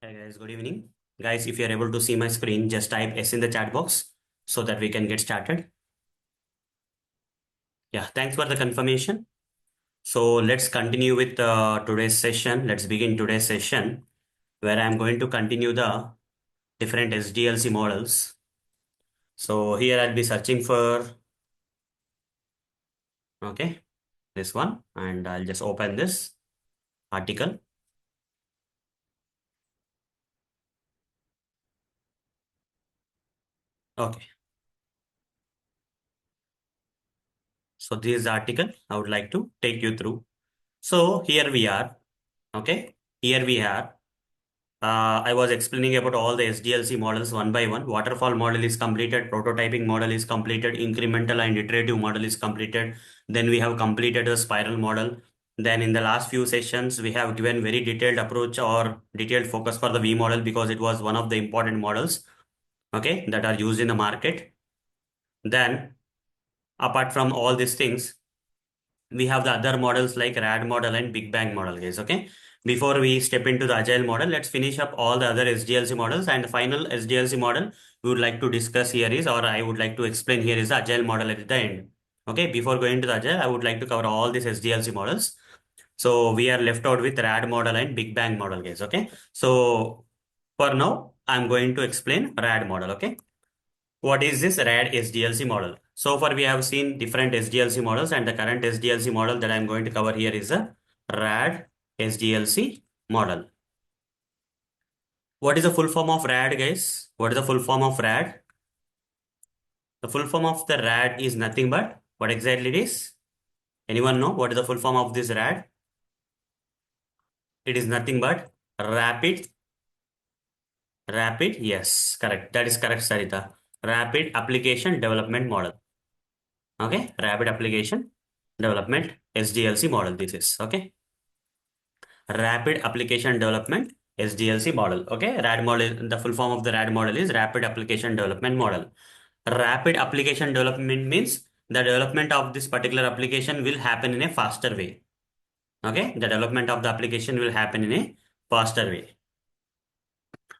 Hi guys, good evening. Guys, if you are able to see my screen, just type S in the chat box so that we can get started. Yeah, thanks for the confirmation. So let's continue with today's session. Let's begin today's session where I'm going to continue the different SDLC models. So here I'll be searching for, okay, this one, and I'll just open this article. Okay. So this is the article I would like to take you through. So here we are. Okay. Here we are. I was explaining about all the SDLC models one by one. Waterfall model is completed, prototyping model is completed, incremental and iterative model is completed. Then we have completed the spiral model. Then in the last few sessions, we have given very detailed approach or detailed focus for the V model because it was one of the important models, okay, that are used in the market. Then apart from all these things, we have the other models like RAD model and Big Bang model, guys. Okay. Before we step into the agile model, let's finish up all the other SDLC models, and the final SDLC model we would like to discuss here is, or I would like to explain here is the agile model at the end. Okay. Before going to the agile, I would like to cover all these SDLC models. So we are left out with RAD model and Big Bang model, guys. Okay. So for now, I'm going to explain RAD model. Okay. What is this RAD SDLC model? So far we have seen different SDLC models, and the current SDLC model that I'm going to cover here is a RAD SDLC model. What is the full form of RAD, guys? What is the full form of RAD? The full form of the RAD is nothing but what exactly it is? Anyone know what is the full form of this RAD? It is nothing but rapid, yes, correct. That is correct, Sarita. Rapid application development model. Okay, rapid application development SDLC model. This is okay. Rapid application development SDLC model. Okay, RAD model. The full form of the RAD model is rapid application development model. Rapid application development means the development of this particular application will happen in a faster way. Okay, the development of the application will happen in a faster way.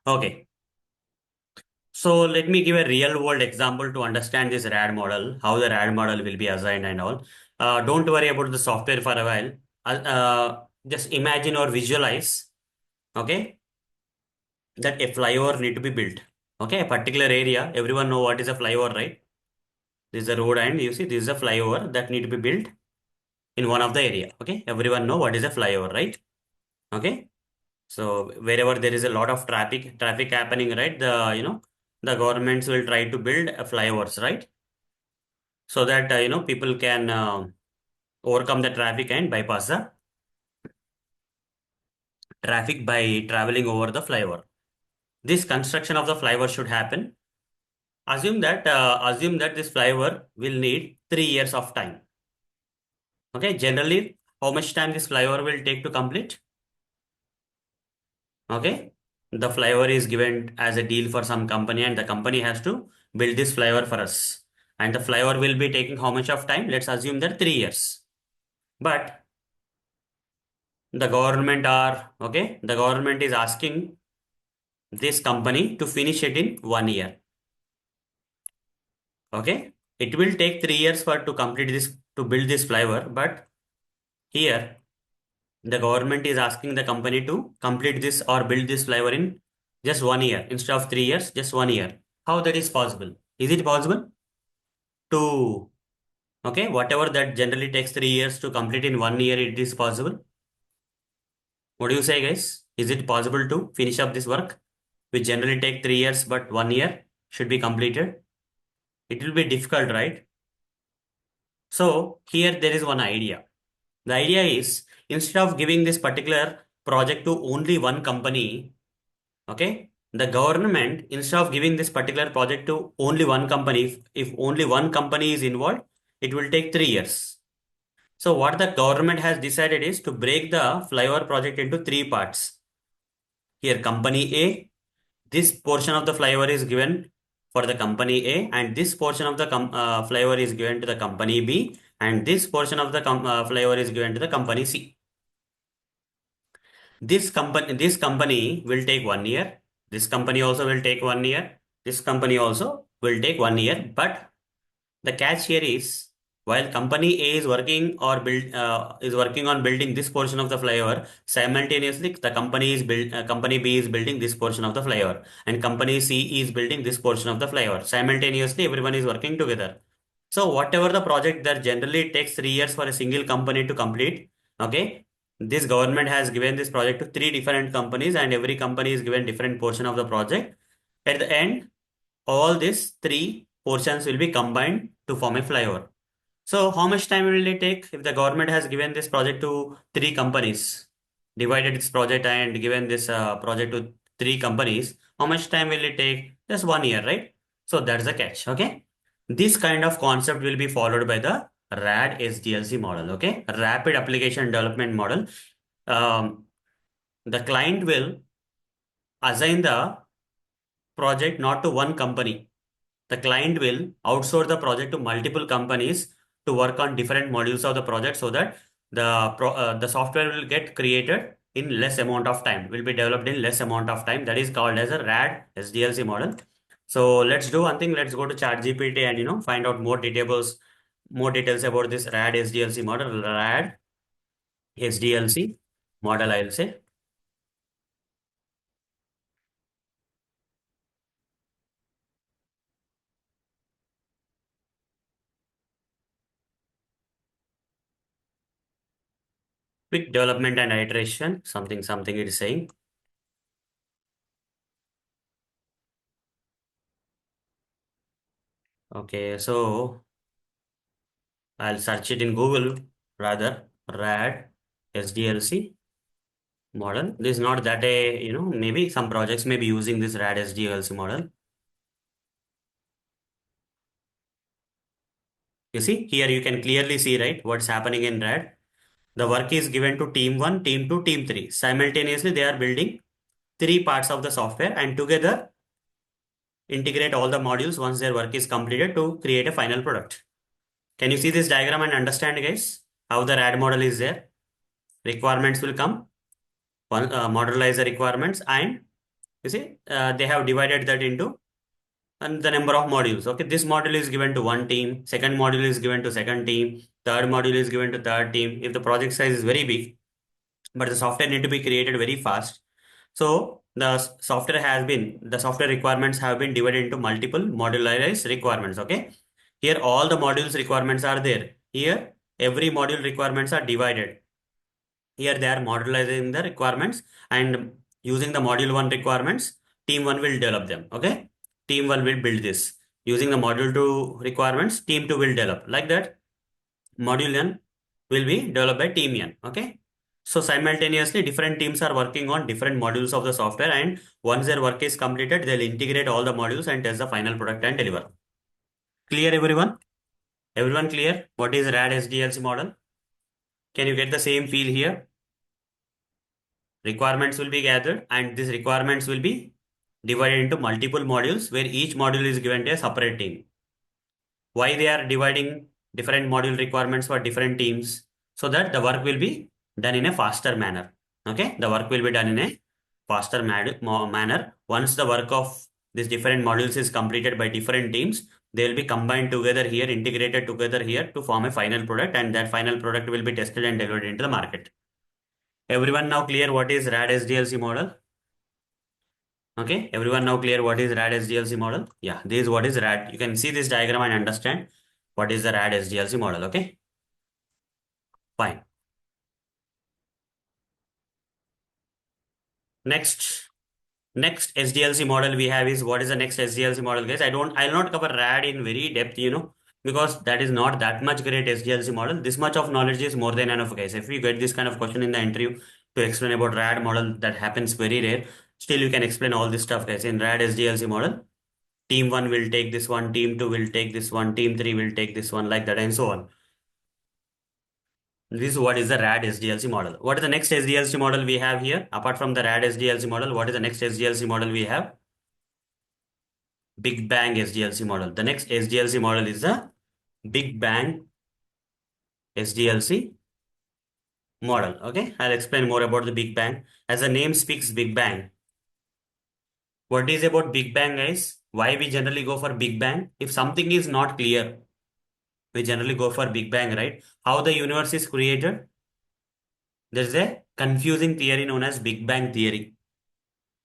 Okay. So let me give a real world example to understand this RAD model, how the RAD model will be assigned and all. Don't worry about the software for a while. Just imagine or visualize, okay, that a flyover need to be built. Okay, a particular area, everyone know what is a flyover, right? This is a road and you see this is a flyover that need to be built in one of the area. Okay, everyone know what is a flyover, right? Okay, so wherever there is a lot of traffic happening, right? The governments will try to build flyovers, right? So that people can overcome the traffic and bypass the traffic by traveling over the flyover. This construction of the flyover should happen. Assume that this flyover will need 3 years of time. Okay, generally, how much time this flyover will take to complete? Okay, the flyover is given as a deal for some company, and the company has to build this flyover for us. And the flyover will be taking how much of time? Let's assume that 3 years. But the government is asking this company to finish it in 1 year. Okay, it will take 3 years for to complete this to build this flyover, but here the government is asking the company to complete this or build this flyover in just 1 year instead of 3 years, just 1 year. How that is possible? Is it possible to, okay, whatever that generally takes 3 years to complete in 1 year, it is possible? What do you say, guys? Is it possible to finish up this work, which generally take 3 years, but 1 year should be completed? It will be difficult, right? So here there is one idea. The idea is instead of giving this particular project to only one company, okay, the government, instead of giving this particular project to only one company, if only one company is involved, it will take 3 years. So what the government has decided is to break the flyover project into three parts. Here, company A, this portion of the flyover is given for the company A, and this portion of the flyover is given to the company B, and this portion of the flyover is given to the company C. This company will take 1 year. This company also will take 1 year. This company also will take 1 year. But the catch here is while company A is working on building this portion of the flyover, simultaneously the company B is building this portion of the flyover, and company C is building this portion of the flyover. Simultaneously, everyone is working together. So whatever the project that generally takes 3 years for a single company to complete, okay, this government has given this project to three different companies, and every company is given different portion of the project. At the end, all these three portions will be combined to form a flyover. So how much time will it take if the government has given this project to three companies, divided this project and given this project to three companies? How much time will it take? Just 1 year, right? So that's the catch. Okay. This kind of concept will be followed by the RAD SDLC model. Okay. Rapid Application Development Model. Um, the client will assign the project not to one company. The client will outsource the project to multiple companies to work on different modules of the project so that the software will get created in less amount of time, will be developed in less amount of time. That is called as a RAD SDLC model. So let's do one thing. Let's go to ChatGPT and find out more details about this RAD SDLC model. RAD SDLC model, I'll say. Quick development and iteration. Something it is saying. Okay, so I'll search it in Google rather. RAD SDLC model. This is not that maybe some projects may be using this RAD SDLC model. You see, here you can clearly see, right, what's happening in RAD. The work is given to team 1, team 2, team 3. Simultaneously, they are building three parts of the software and together integrate all the modules once their work is completed to create a final product. Can you see this diagram and understand, guys, how the RAD model is there? Requirements will come, modelize the requirements, and you see, they have divided that into and the number of modules. Okay, this module is given to one team, second module is given to second team, third module is given to third team. If the project size is very big, but the software need to be created very fast. So the software requirements have been divided into multiple modularized requirements. Okay, here all the modules requirements are there. Here every module requirements are divided. Here they are modularizing the requirements and using the module 1 requirements, team 1 will develop them. Okay. Team 1 will build this. Using the module 2 requirements, team 2 will develop. Like that, module N will be developed by team N. Okay. So simultaneously, different teams are working on different modules of the software, and once their work is completed, they'll integrate all the modules and test the final product and deliver. Clear, everyone? Everyone clear? What is RAD SDLC model? Can you get the same feel here? Requirements will be gathered and these requirements will be divided into multiple modules where each module is given to a separate team. Why they are dividing different module requirements for different teams? So that the work will be done in a faster manner. Okay, the work will be done in a faster manner. Once the work of these different modules is completed by different teams, they will be combined together here, integrated together here to form a final product, and that final product will be tested and delivered into the market. Everyone now clear what is RAD SDLC model? Okay, everyone now clear what is RAD SDLC model? Yeah, this is what is RAD. You can see this diagram and understand what is the RAD SDLC model. Okay, fine. Next SDLC model we have is, what is the next SDLC model, guys? I'll not cover RAD in very depth, because that is not that much great SDLC model. This much of knowledge is more than enough, guys. If you get this kind of question in the interview to explain about RAD model, that happens very rare. Still, you can explain all this stuff, guys. In RAD SDLC model, team 1 will take this one, team 2 will take this one, team 3 will take this one, like that, and so on. This is what is the RAD SDLC model. What is the next SDLC model we have here? Apart from the RAD SDLC model, what is the next SDLC model we have? Big Bang SDLC model. The next SDLC model is the Big Bang SDLC model. Okay, I'll explain more about the Big Bang. As the name speaks, Big Bang. What is about Big Bang, guys? Why we generally go for Big Bang? If something is not clear, we generally go for Big Bang, right? How the universe is created? There's a confusing theory known as Big Bang theory.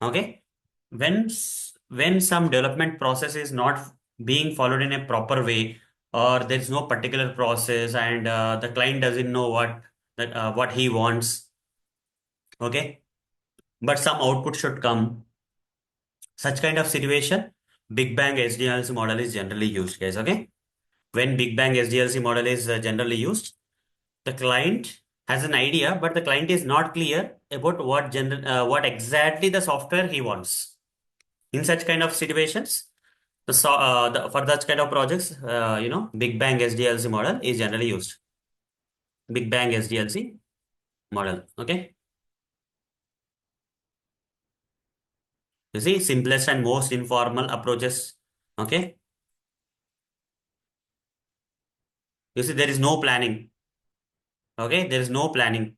Okay, when some development process is not being followed in a proper way, or there's no particular process, and the client doesn't know what he wants. Okay, but some output should come. Such kind of situation, Big Bang SDLC model is generally used, guys. Okay, when Big Bang SDLC model is generally used, the client has an idea, but the client is not clear about what exactly the software he wants. In such kind of situations, for such kind of projects, Big Bang SDLC model is generally used. Big Bang SDLC model. Okay, you see, simplest and most informal approaches. Okay, you see, there is no planning. Okay, there is no planning.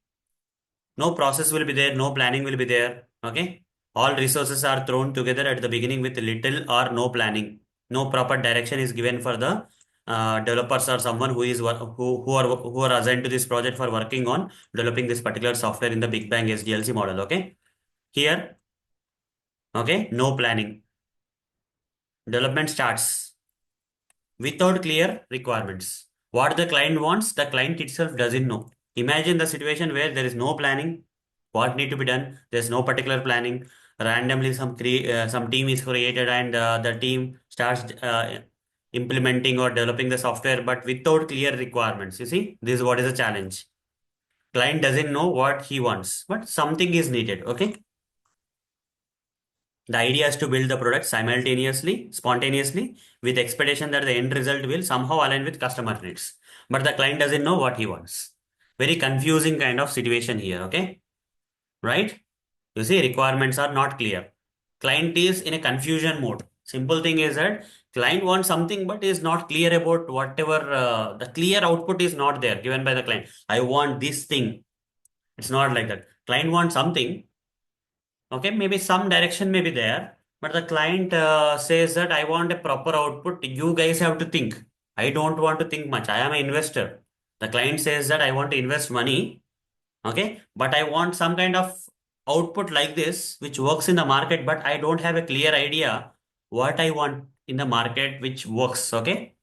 No process will be there, no planning will be there. Okay. All resources are thrown together at the beginning with little or no planning. No proper direction is given for the developers or someone who are assigned to this project for working on developing this particular software in the Big Bang SDLC model. Okay. Here, okay, no planning. Development starts without clear requirements. What the client wants, the client itself doesn't know. Imagine the situation where there is no planning, what need to be done, there's no particular planning. Randomly, some team is created, and the team starts implementing or developing the software, but without clear requirements. You see, this is what is a challenge. Client doesn't know what he wants, but something is needed. Okay. The idea is to build the product simultaneously, spontaneously, with expectation that the end result will somehow align with customer needs. But the client doesn't know what he wants. Very confusing kind of situation here, okay? Right? You see, requirements are not clear. Client is in a confusion mode. Simple thing is that client wants something but is not clear about whatever the clear output is not there given by the client. I want this thing. It's not like that. Client wants something. Okay, maybe some direction may be there, but the client says that I want a proper output. You guys have to think. I don't want to think much. I am an investor. The client says that I want to invest money. Okay, but I want some kind of output like this, which works in the market, but I don't have a clear idea what I want in the market, which works. Okay.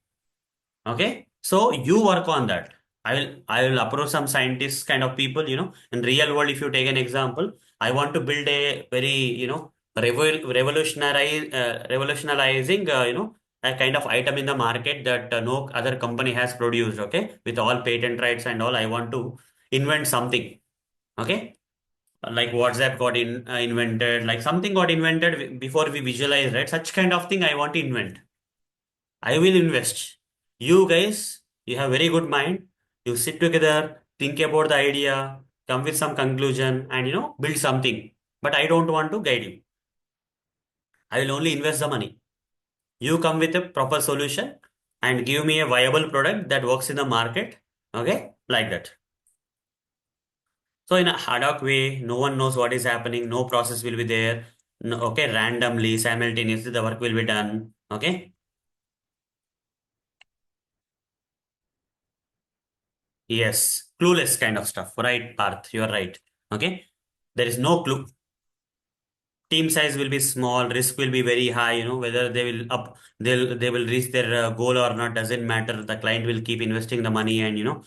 Okay. So you work on that. I will approach some scientists kind of people, in real world, if you take an example, I want to build a very, revolutionizing, a kind of item in the market that no other company has produced. Okay. With all patent rights and all, I want to invent something. Okay. Like WhatsApp got invented, like something got invented before we visualize, right? Such kind of thing I want to invent. I will invest. You guys, you have very good mind. You sit together, think about the idea, come with some conclusion, and build something. But I don't want to guide you. I will only invest the money. You come with a proper solution and give me a viable product that works in the market. Okay, like that. So in a ad hoc way, no one knows what is happening. No process will be there. No, okay, randomly, simultaneously, the work will be done. Okay. Yes, clueless kind of stuff. Right, Parth, you are right. Okay, there is no clue. Team size will be small, risk will be very high. Whether they will reach their goal or not doesn't matter. The client will keep investing the money, and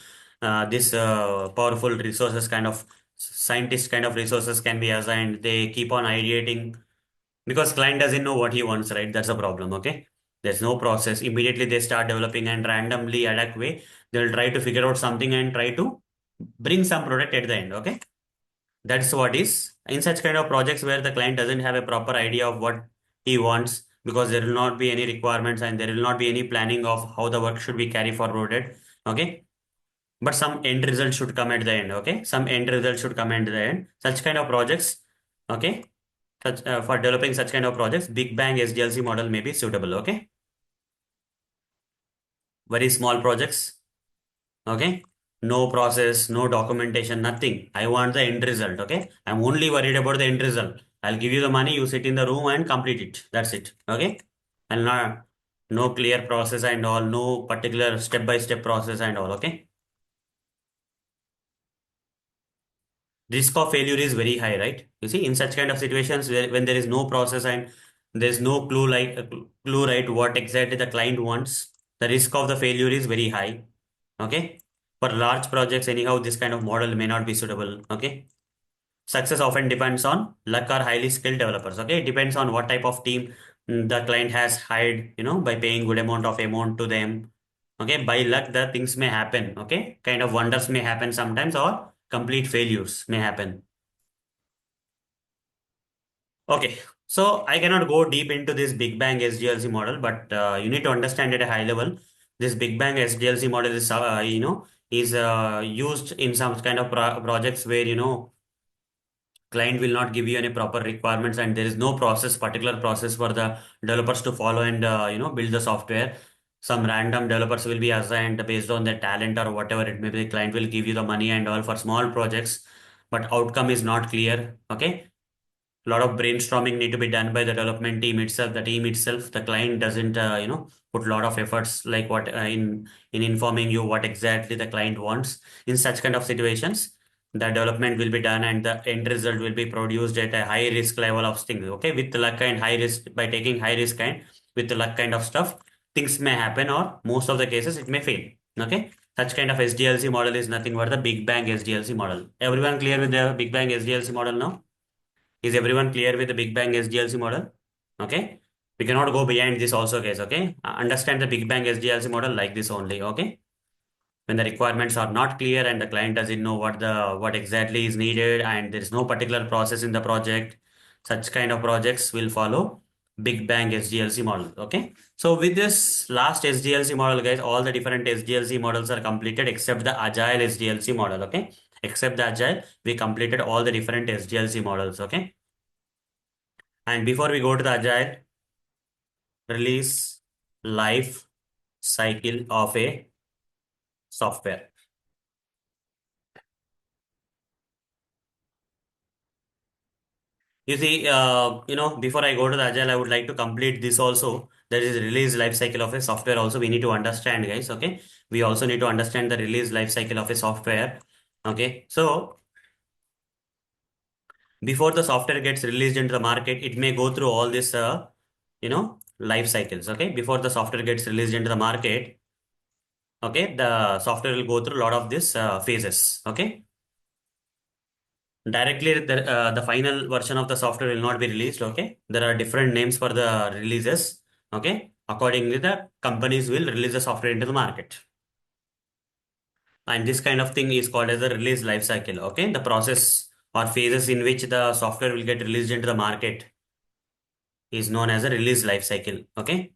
this powerful resources kind of scientist kind of resources can be assigned. They keep on ideating because client doesn't know what he wants, right? That's a problem. Okay, there's no process. Immediately they start developing and randomly ad hoc way they'll try to figure out something and try to bring some product at the end. Okay, that's what is in such kind of projects where the client doesn't have a proper idea of what he wants, because there will not be any requirements and there will not be any planning of how the work should be carried forwarded. Okay, but some end result should come at the end. Okay, some end result should come at the end. Such kind of projects. Okay, for developing such kind of projects, Big Bang SDLC model may be suitable. Okay, very small projects. Okay, No process, no documentation, nothing. I want the end result. Okay. I'm only worried about the end result. I'll give you the money, you sit in the room and complete it. That's it. Okay. And not no clear process and all, no particular step by step process and all. Okay. Risk of failure is very high, right? You see, in such kind of situations where when there is no process and there's no clue, like clue, right, what exactly the client wants, the risk of the failure is very high. Okay. For large projects, anyhow, this kind of model may not be suitable. Okay. Success often depends on luck or highly skilled developers. Okay. It depends on what type of team the client has hired, by paying good amount to them. Okay. By luck, the things may happen. Okay. Kind of wonders may happen sometimes, or complete failures may happen. Okay, so I cannot go deep into this Big Bang SDLC model, but you need to understand at a high level. This Big Bang SDLC model is used in some kind of projects where client will not give you any proper requirements, and there is no particular process for the developers to follow and build the software. Some random developers will be assigned based on their talent or whatever it may be. The client will give you the money and all for small projects, but outcome is not clear. Okay, a lot of brainstorming need to be done by the development team itself. The team itself, the client doesn't put a lot of efforts like what in informing you what exactly the client wants. In such kind of situations, the development will be done and the end result will be produced at a high risk level of things. Okay, with luck and high risk, by taking high risk and with the luck kind of stuff, things may happen, or most of the cases it may fail. Okay, such kind of SDLC model is nothing but the Big Bang SDLC model. Everyone clear with the Big Bang SDLC model now? Is everyone clear with the Big Bang SDLC model? Okay. We cannot go behind this also, guys. Okay. Understand the Big Bang SDLC model like this only. Okay. When the requirements are not clear and the client doesn't know what exactly is needed and there is no particular process in the project, such kind of projects will follow Big Bang SDLC model. Okay. So with this last SDLC model, guys, all the different SDLC models are completed except the Agile SDLC model. Okay. Except the Agile, we completed all the different SDLC models. Okay. And before we go to the agile release life cycle of a software. You see, before I go to the agile, I would like to complete this also. That is release life cycle of a software. Also, we need to understand, guys. Okay, we also need to understand the release life cycle of a software. Okay, so before the software gets released into the market, it may go through all this, life cycles. Okay, before the software gets released into the market, okay, the software will go through a lot of these phases. Okay, directly the final version of the software will not be released. Okay, there are different names for the releases. Okay, accordingly the companies will release the software into the market, and this kind of thing is called as the release life cycle. Okay, the process or phases in which the software will get released into the market is known as a release life cycle. Okay,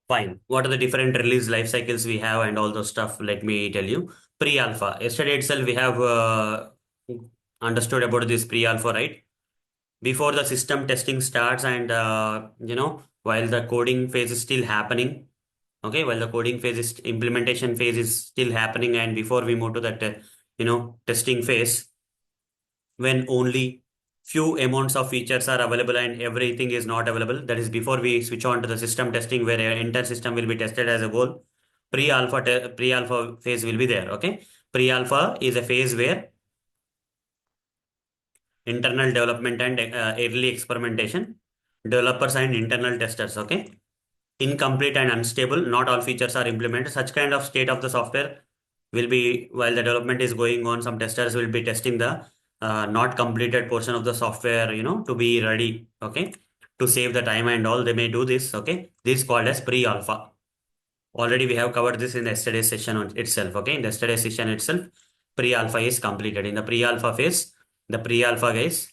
fine. What are the different release life cycles we have and all those stuff? Let me tell you. Pre-alpha. Yesterday itself we have understood about this pre-alpha, right? Before the system testing starts and while the coding phase is still happening. Okay, while the coding phase is implementation phase is still happening, and before we move to that testing phase, when only few amounts of features are available and everything is not available, that is before we switch on to the system testing where the entire system will be tested as a whole. Pre-alpha phase will be there. Okay, pre-alpha is a phase where internal development and early experimentation, developers and internal testers. Okay, incomplete and unstable, not all features are implemented. Such kind of state of the software will be while the development is going on. Some testers will be testing the not completed portion of the software, to be ready. Okay, to save the time and all, they may do this. Okay, this is called as pre-alpha. Already we have covered this in yesterday's session itself. Okay, in the yesterday's session itself, pre-alpha is completed. In the pre-alpha phase, the pre-alpha guys,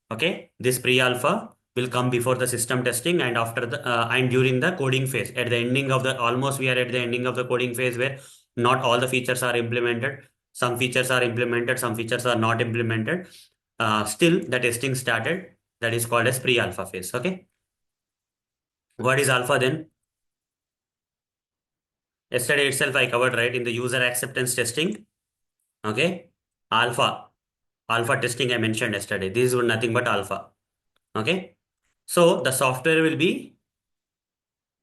okay, this pre-alpha will come before the system testing and after the and during the coding phase. At the ending of the almost we are at the ending of the coding phase where not all the features are implemented. Some features are implemented, some features are not implemented. Still, the testing started. That is called as pre-alpha phase. Okay, what is alpha then? Yesterday itself I covered, right, in the user acceptance testing. Okay. Alpha. Alpha testing I mentioned yesterday. This is nothing but alpha. Okay. So the software will be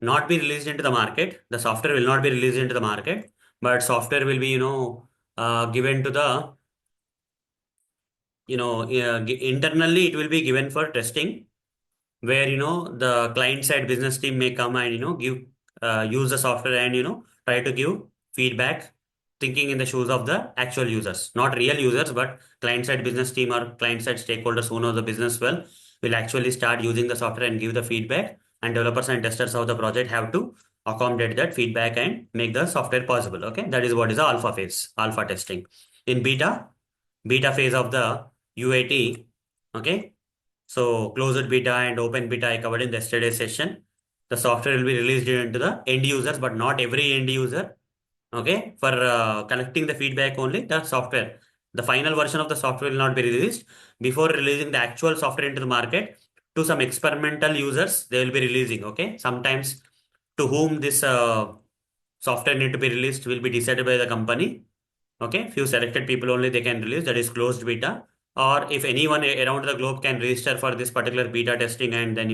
not be released into the market. The software will not be released into the market, but software will be, given to the, internally it will be given for testing, where the client side business team may come and give use the software and try to give feedback, thinking in the shoes of the actual users, not real users, but client side business team or client side stakeholders who know the business well will actually start using the software and give the feedback, and developers and testers of the project have to accommodate that feedback and make the software possible. Okay, that is what is the alpha phase, alpha testing. In beta phase of the UAT. Okay, so closed beta and open beta I covered in the yesterday's session. The software will be released into the end users, but not every end user. Okay, for collecting the feedback only, the software. The final version of the software will not be released before releasing the actual software into the market. To some experimental users, they will be releasing. Okay, sometimes to whom this software need to be released will be decided by the company. Okay, few selected people only they can release, that is closed beta. Or if anyone around the globe can register for this particular beta testing and then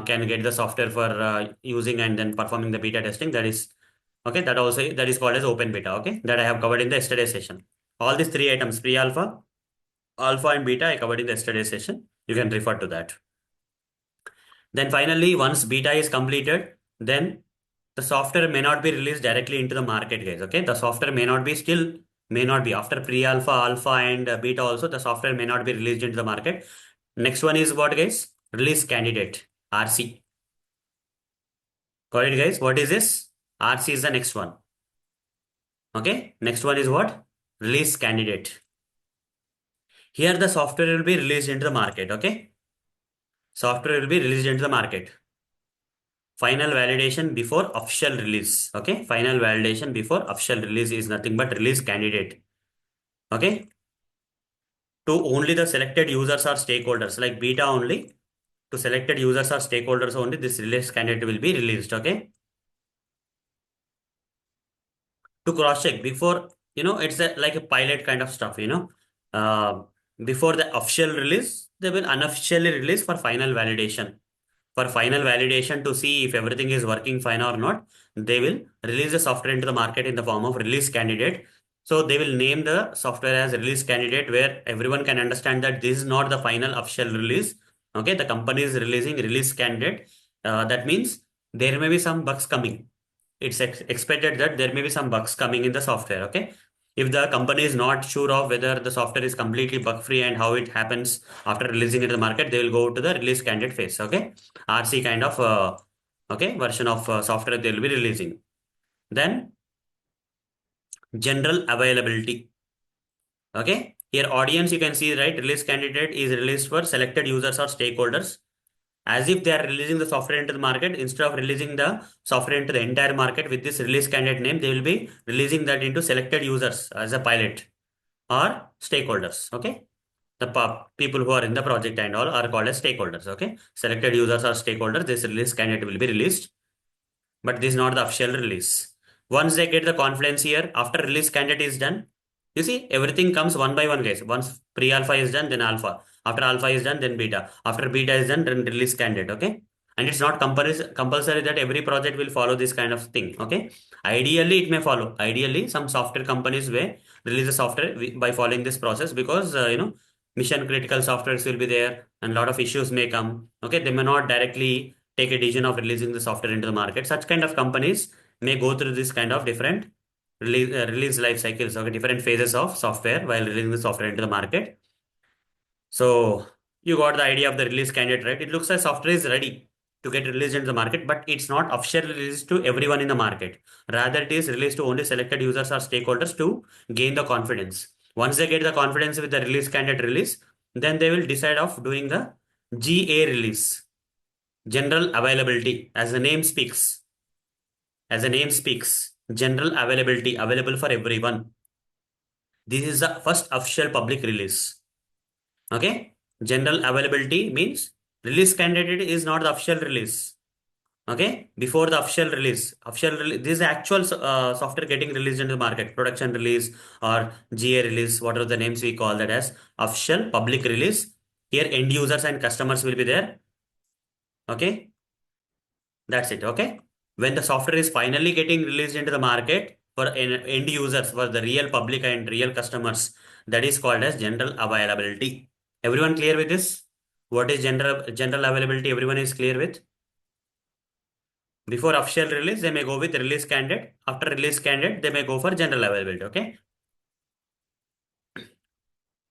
can get the software for using and then performing the beta testing, that is okay, that also that is called as open beta. Okay, that I have covered in the yesterday session. All these three items, pre-alpha, alpha and beta, I covered in the yesterday session. You can refer to that. Then finally, once beta is completed, then the software may not be released directly into the market, guys. Okay, the software may not be after pre-alpha, alpha, and beta also. The software may not be released into the market. Next one is what, guys? Release candidate, RC. Got it, guys? What is this? RC is the next one. Okay, next one is what? Release candidate. Here the software will be released into the market. Okay, software will be released into the market. Final validation before official release. Okay, final validation before official release is nothing but release candidate. Okay, to only the selected users or stakeholders, like beta only, to selected users or stakeholders only, this release candidate will be released. Okay, to cross check before, it's like a pilot kind of stuff. Uh, Before the official release, they will unofficially release for final validation. For final validation to see if everything is working fine or not, they will release the software into the market in the form of release candidate. So they will name the software as release candidate, where everyone can understand that this is not the final official release. Okay, the company is releasing release candidate. That means there may be some bugs coming. It's expected that there may be some bugs coming in the software. Okay, if the company is not sure of whether the software is completely bug free and how it happens after releasing it to the market, they will go to the release candidate phase. Okay, RC kind of version of software they will be releasing. Then general availability. Okay, here audience you can see, right, release candidate is released for selected users or stakeholders, as if they are releasing the software into the market. Instead of releasing the software into the entire market with this release candidate name, they will be releasing that into selected users as a pilot or stakeholders. Okay, the people who are in the project and all are called as stakeholders. Okay, selected users or stakeholders, this release candidate will be released, but this is not the official release. Once they get the confidence here, after release candidate is done, you see everything comes one by one, guys. Once pre-alpha is done, then alpha. After alpha is done, then beta. After beta is done, then release candidate. Okay, and it's not compulsory that every project will follow this kind of thing. Okay, ideally it may follow. Ideally, some software companies will release the software by following this process, because mission critical softwares will be there and a lot of issues may come. Okay, they may not directly take a decision of releasing the software into the market. Such kind of companies may go through this kind of different release life cycles, okay, different phases of software while releasing the software into the market. So you got the idea of the release candidate, right? It looks like software is ready to get released into the market, but it's not officially released to everyone in the market. Rather, it is released to only selected users or stakeholders to gain the confidence. Once they get the confidence with the release candidate release, then they will decide of doing the GA release. General availability, as the name speaks. As the name speaks, general availability, available for everyone. This is the first official public release. Okay, general availability means release candidate is not the official release. Okay, before the official release, this is the actual software getting released into the market, production release or GA release, whatever the names we call that as official public release. Here, end users and customers will be there. Okay, that's it. Okay, when the software is finally getting released into the market for end users, for the real public and real customers, that is called as general availability. Everyone clear with this? What is general availability? Everyone is clear with? Before official release, they may go with release candidate. After release candidate, they may go for general availability. Okay.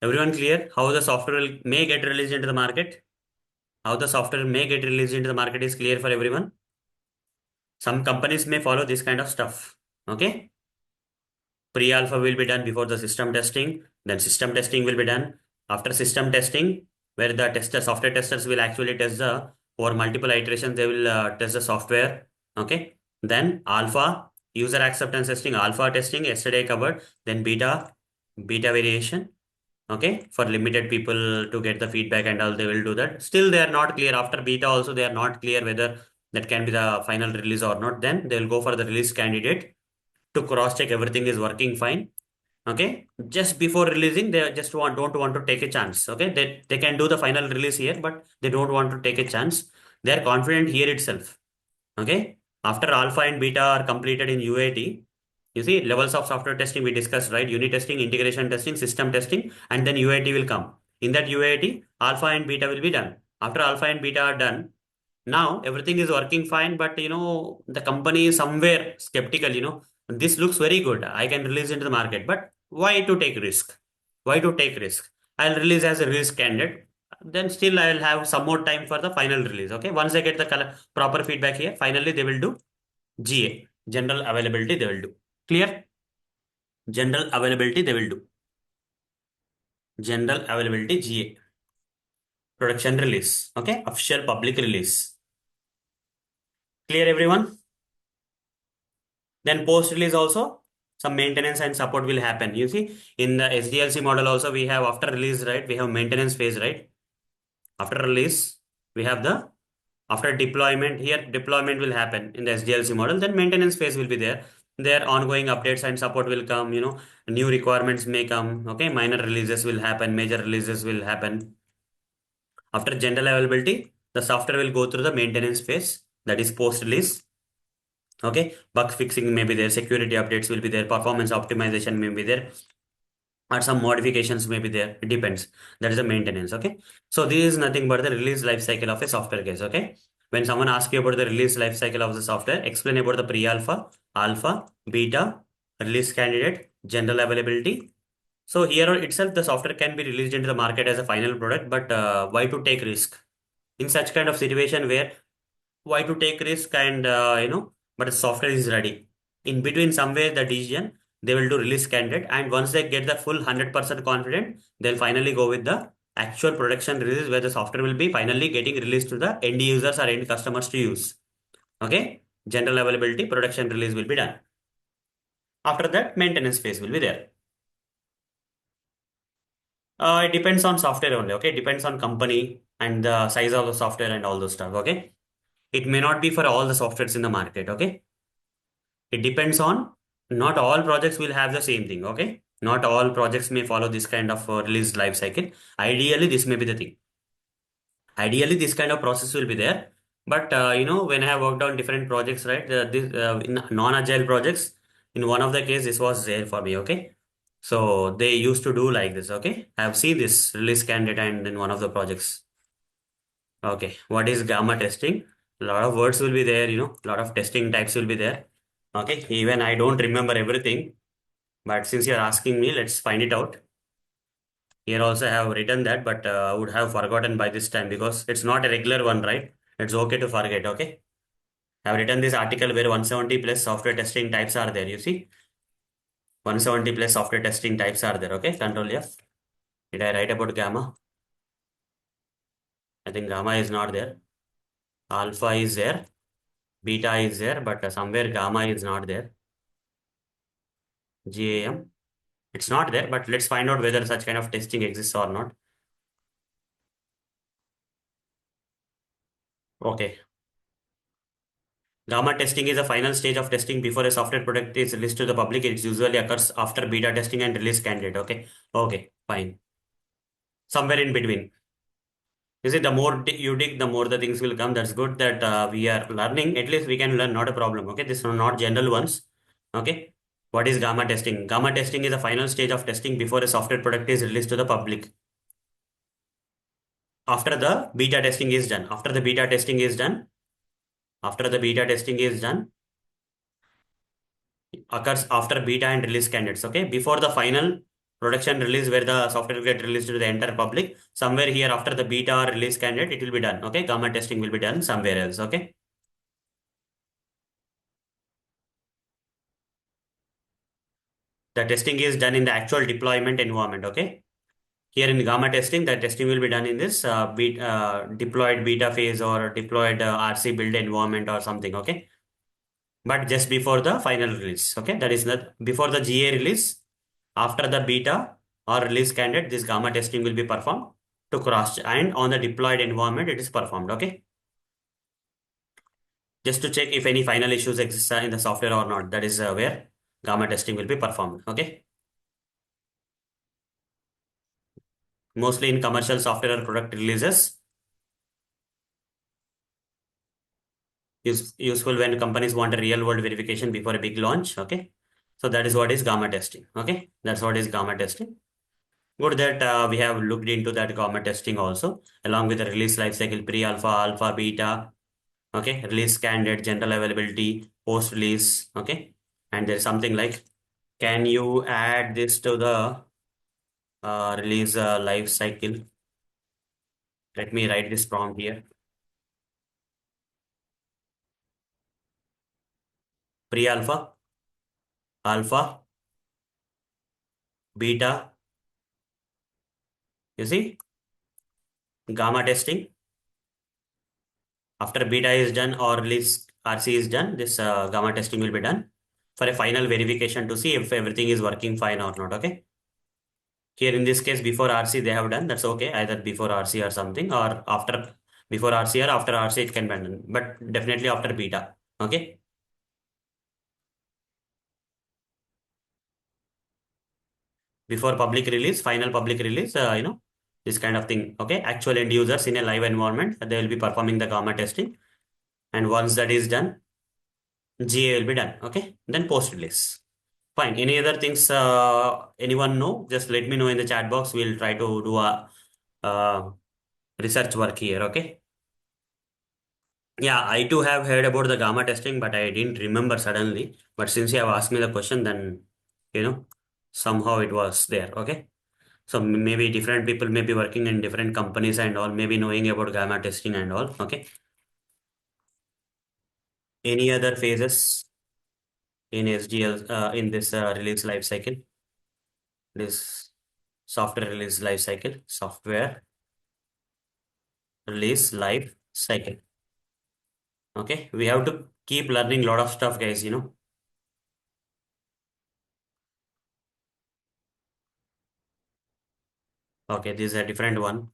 Everyone clear how the software may get released into the market? How the software may get released into the market is clear for everyone. Some companies may follow this kind of stuff. Okay. Pre-alpha will be done before the system testing. Then system testing will be done. After system testing, where the software testers will actually test the over multiple iterations, they will test the software. Okay. Then alpha, user acceptance testing, alpha testing, yesterday covered. Then beta variation. Okay. For limited people to get the feedback and all, they will do that. Still, they are not clear. After beta also, they are not clear whether that can be the final release or not. Then they will go for the release candidate to cross check everything is working fine. Okay, just before releasing they just don't want to take a chance. Okay, they can do the final release here, but they don't want to take a chance. They are confident here itself. Okay, after alpha and beta are completed in UAT, you see levels of software testing we discussed, right? Unit testing, integration testing, system testing, and then UAT will come. In that UAT, alpha and beta will be done. After alpha and beta are done, now everything is working fine, but the company is somewhere skeptical. This looks very good, I can release into the market, but why to take risk? Why to take risk? I'll release as a risk candidate, then still I will have some more time for the final release. Okay, once I get the proper feedback here, finally they will do GA, general availability they will do. Clear? General availability they will do. General availability GA, production release. Okay, official public release. Clear everyone? Then post release also some maintenance and support will happen. You see, in the SDLC model also we have after release, right? We have maintenance phase, right? After release, we have the after deployment. Here deployment will happen in the SDLC model. Then maintenance phase will be there. There ongoing updates and support will come. New requirements may come. Okay, minor releases will happen. Major releases will happen. After general availability, the software will go through the maintenance phase. That is post release. Okay, bug fixing may be there, security updates will be there, performance optimization may be there, or some modifications may be there. It depends. That is the maintenance. Okay, so this is nothing but the release life cycle of a software case. Okay, when someone asks you about the release life cycle of the software, explain about the pre-alpha, alpha, beta, release candidate, general availability. So here itself, the software can be released into the market as a final product, but why to take risk in such kind of situation where why to take risk and but the software is ready in between somewhere the decision they will do release candidate, and once they get the full 100% confident, they'll finally go with the actual production release where the software will be finally getting released to the end users or end customers to use. Okay, general availability, production release will be done. After that, maintenance phase will be there. It depends on software only. Okay, depends on company and the size of the software and all those stuff. Okay, it may not be for all the softwares in the market. Okay, it depends on, not all projects will have the same thing. Okay, not all projects may follow this kind of release life cycle. Ideally this may be the thing. Ideally this kind of process will be there, but when I have worked on different projects, right, in non-agile projects, in one of the case this was there for me. Okay, so they used to do like this. Okay, I have seen this release candidate and in one of the projects. Okay, what is gamma testing? A lot of words will be there, a lot of testing types will be there. Okay, even I don't remember everything, but since you're asking me, let's find it out. Here also I have written that, but I would have forgotten by this time because it's not a regular one, right? It's okay to forget. Okay, I've written this article where 170 plus software testing types are there. You see, 170 plus software testing types are there. Okay, Control F. Did I write about gamma? I think gamma is not there. Alpha is there. Beta is there, but somewhere gamma is not there. GAM. It's not there, but let's find out whether such kind of testing exists or not. Okay. Gamma testing is a final stage of testing before a software product is released to the public. It usually occurs after beta testing and release candidate. Okay. Okay. Fine. Somewhere in between. You see, the more you dig, the more the things will come. That's good that we are learning. At least we can learn, not a problem. Okay. This are not general ones. Okay. What is gamma testing? Gamma testing is a final stage of testing before a software product is released to the public. After the beta testing is done. After the beta testing is done. After the beta testing is done, occurs after beta and release candidates. Okay, before the final production release where the software will get released to the entire public, somewhere here after the beta or release candidate it will be done. Okay, gamma testing will be done somewhere else. Okay, the testing is done in the actual deployment environment. Okay, here in gamma testing, the testing will be done in this deployed beta phase or deployed RC build environment or something. Okay, but just before the final release. Okay, that is the before the GA release. After the beta or release candidate, this gamma testing will be performed to cross and on the deployed environment it is performed. Okay, just to check if any final issues exist in the software or not. That is where gamma testing will be performed. Okay, mostly in commercial software or product releases, useful when companies want a real world verification before a big launch. Okay, so that is what is gamma testing. Okay, that's what is gamma testing. Good that we have looked into that gamma testing also, along with the release lifecycle, pre-alpha, alpha, beta. Okay, release candidate, general availability, post release. Okay, and there's something like, can you add this to the release life cycle? Let me write this prompt here. Pre-alpha, alpha, beta. You see, gamma testing. After beta is done or release RC is done, this gamma testing will be done for a final verification to see if everything is working fine or not. Okay. Here in this case, before RC they have done, that's okay. Either before RC or something, or after before RC or after RC it can be done, but definitely after beta. Okay. Before public release, final public release, this kind of thing. Okay. Actual end users in a live environment, they will be performing the gamma testing. And once that is done, GA will be done. Okay. Then post release. Fine. Any other things anyone know? Just let me know in the chat box. We'll try to do a uh, research work here. Okay. Yeah, I too have heard about the gamma testing, but I didn't remember suddenly. But since you have asked me the question, then you know somehow it was there. Okay, so maybe different people may be working in different companies and all, maybe knowing about gamma testing and all. Okay, any other phases in SDL in this release life cycle? This software release life cycle, software release life cycle. Okay, we have to keep learning lot of stuff, guys. Okay, this is a different one.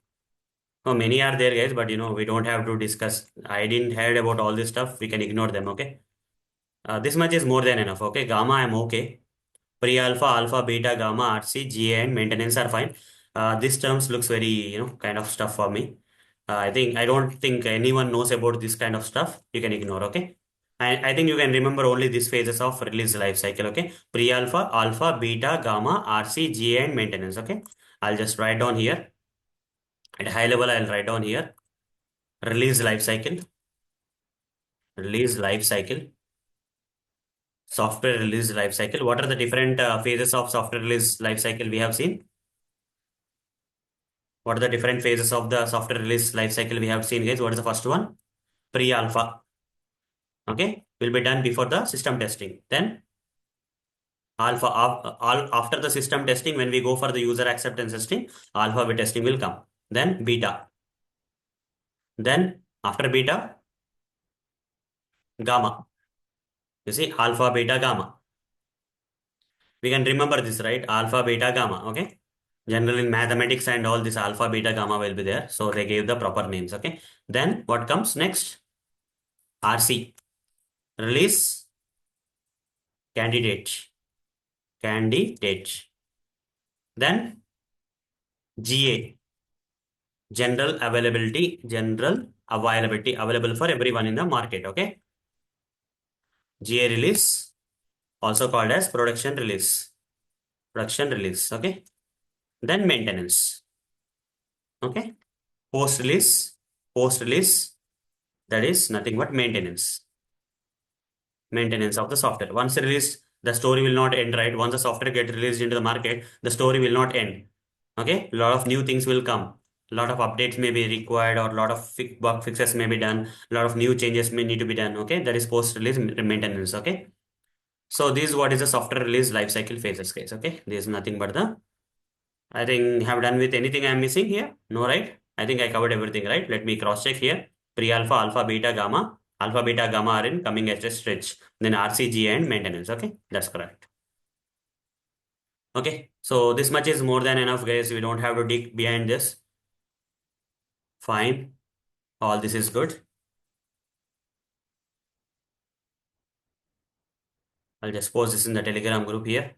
Oh, many are there, guys, but we don't have to discuss. I didn't heard about all this stuff. We can ignore them, okay? This much is more than enough, okay? Gamma, I'm okay. Pre-alpha, alpha, beta, gamma, RC, GA, and maintenance are fine. This terms looks very, kind of stuff for me. I don't think anyone knows about this kind of stuff. You can ignore, okay? I think you can remember only these phases of release life cycle, okay? Pre-alpha, alpha, beta, gamma, RC, GA, and maintenance, okay? I'll just write down here. At high level, I'll write down here. Release life cycle, release life cycle, software release life cycle. What are the different phases of software release life cycle we have seen? What are the different phases of the software release life cycle we have seen, guys? What is the first one? Pre-alpha. Okay, will be done before the system testing. Then alpha, after the system testing, when we go for the user acceptance testing, alpha testing will come. Then beta. Then after beta, gamma. You see, alpha, beta, gamma. We can remember this, right? Alpha, beta, gamma. Okay. Generally in mathematics and all, this alpha, beta, gamma will be there. So they gave the proper names. Okay. Then what comes next? RC. release candidate, candidate. Then GA, general availability, available for everyone in the market. Okay. GA release, also called as production release. Okay. Then maintenance. Okay. Post release, that is nothing but maintenance of the software. Once released, the story will not end, right? Once the software gets released into the market, the story will not end. Okay, a lot of new things will come. A lot of updates may be required, or a lot of bug fixes may be done. A lot of new changes may need to be done. Okay, that is post-release maintenance. Okay, so this is what is the software release lifecycle phases, guys. Okay, this is nothing but the. I think have done with anything I'm missing here. No, right? I think I covered everything, right? Let me cross check here. Pre-alpha, alpha, beta, gamma. Alpha, beta, gamma are in coming as a stretch. Then RCG and maintenance. Okay, that's correct. Okay, so this much is more than enough, guys. We don't have to dig behind this. Fine. All this is good. I'll just post this in the Telegram group here.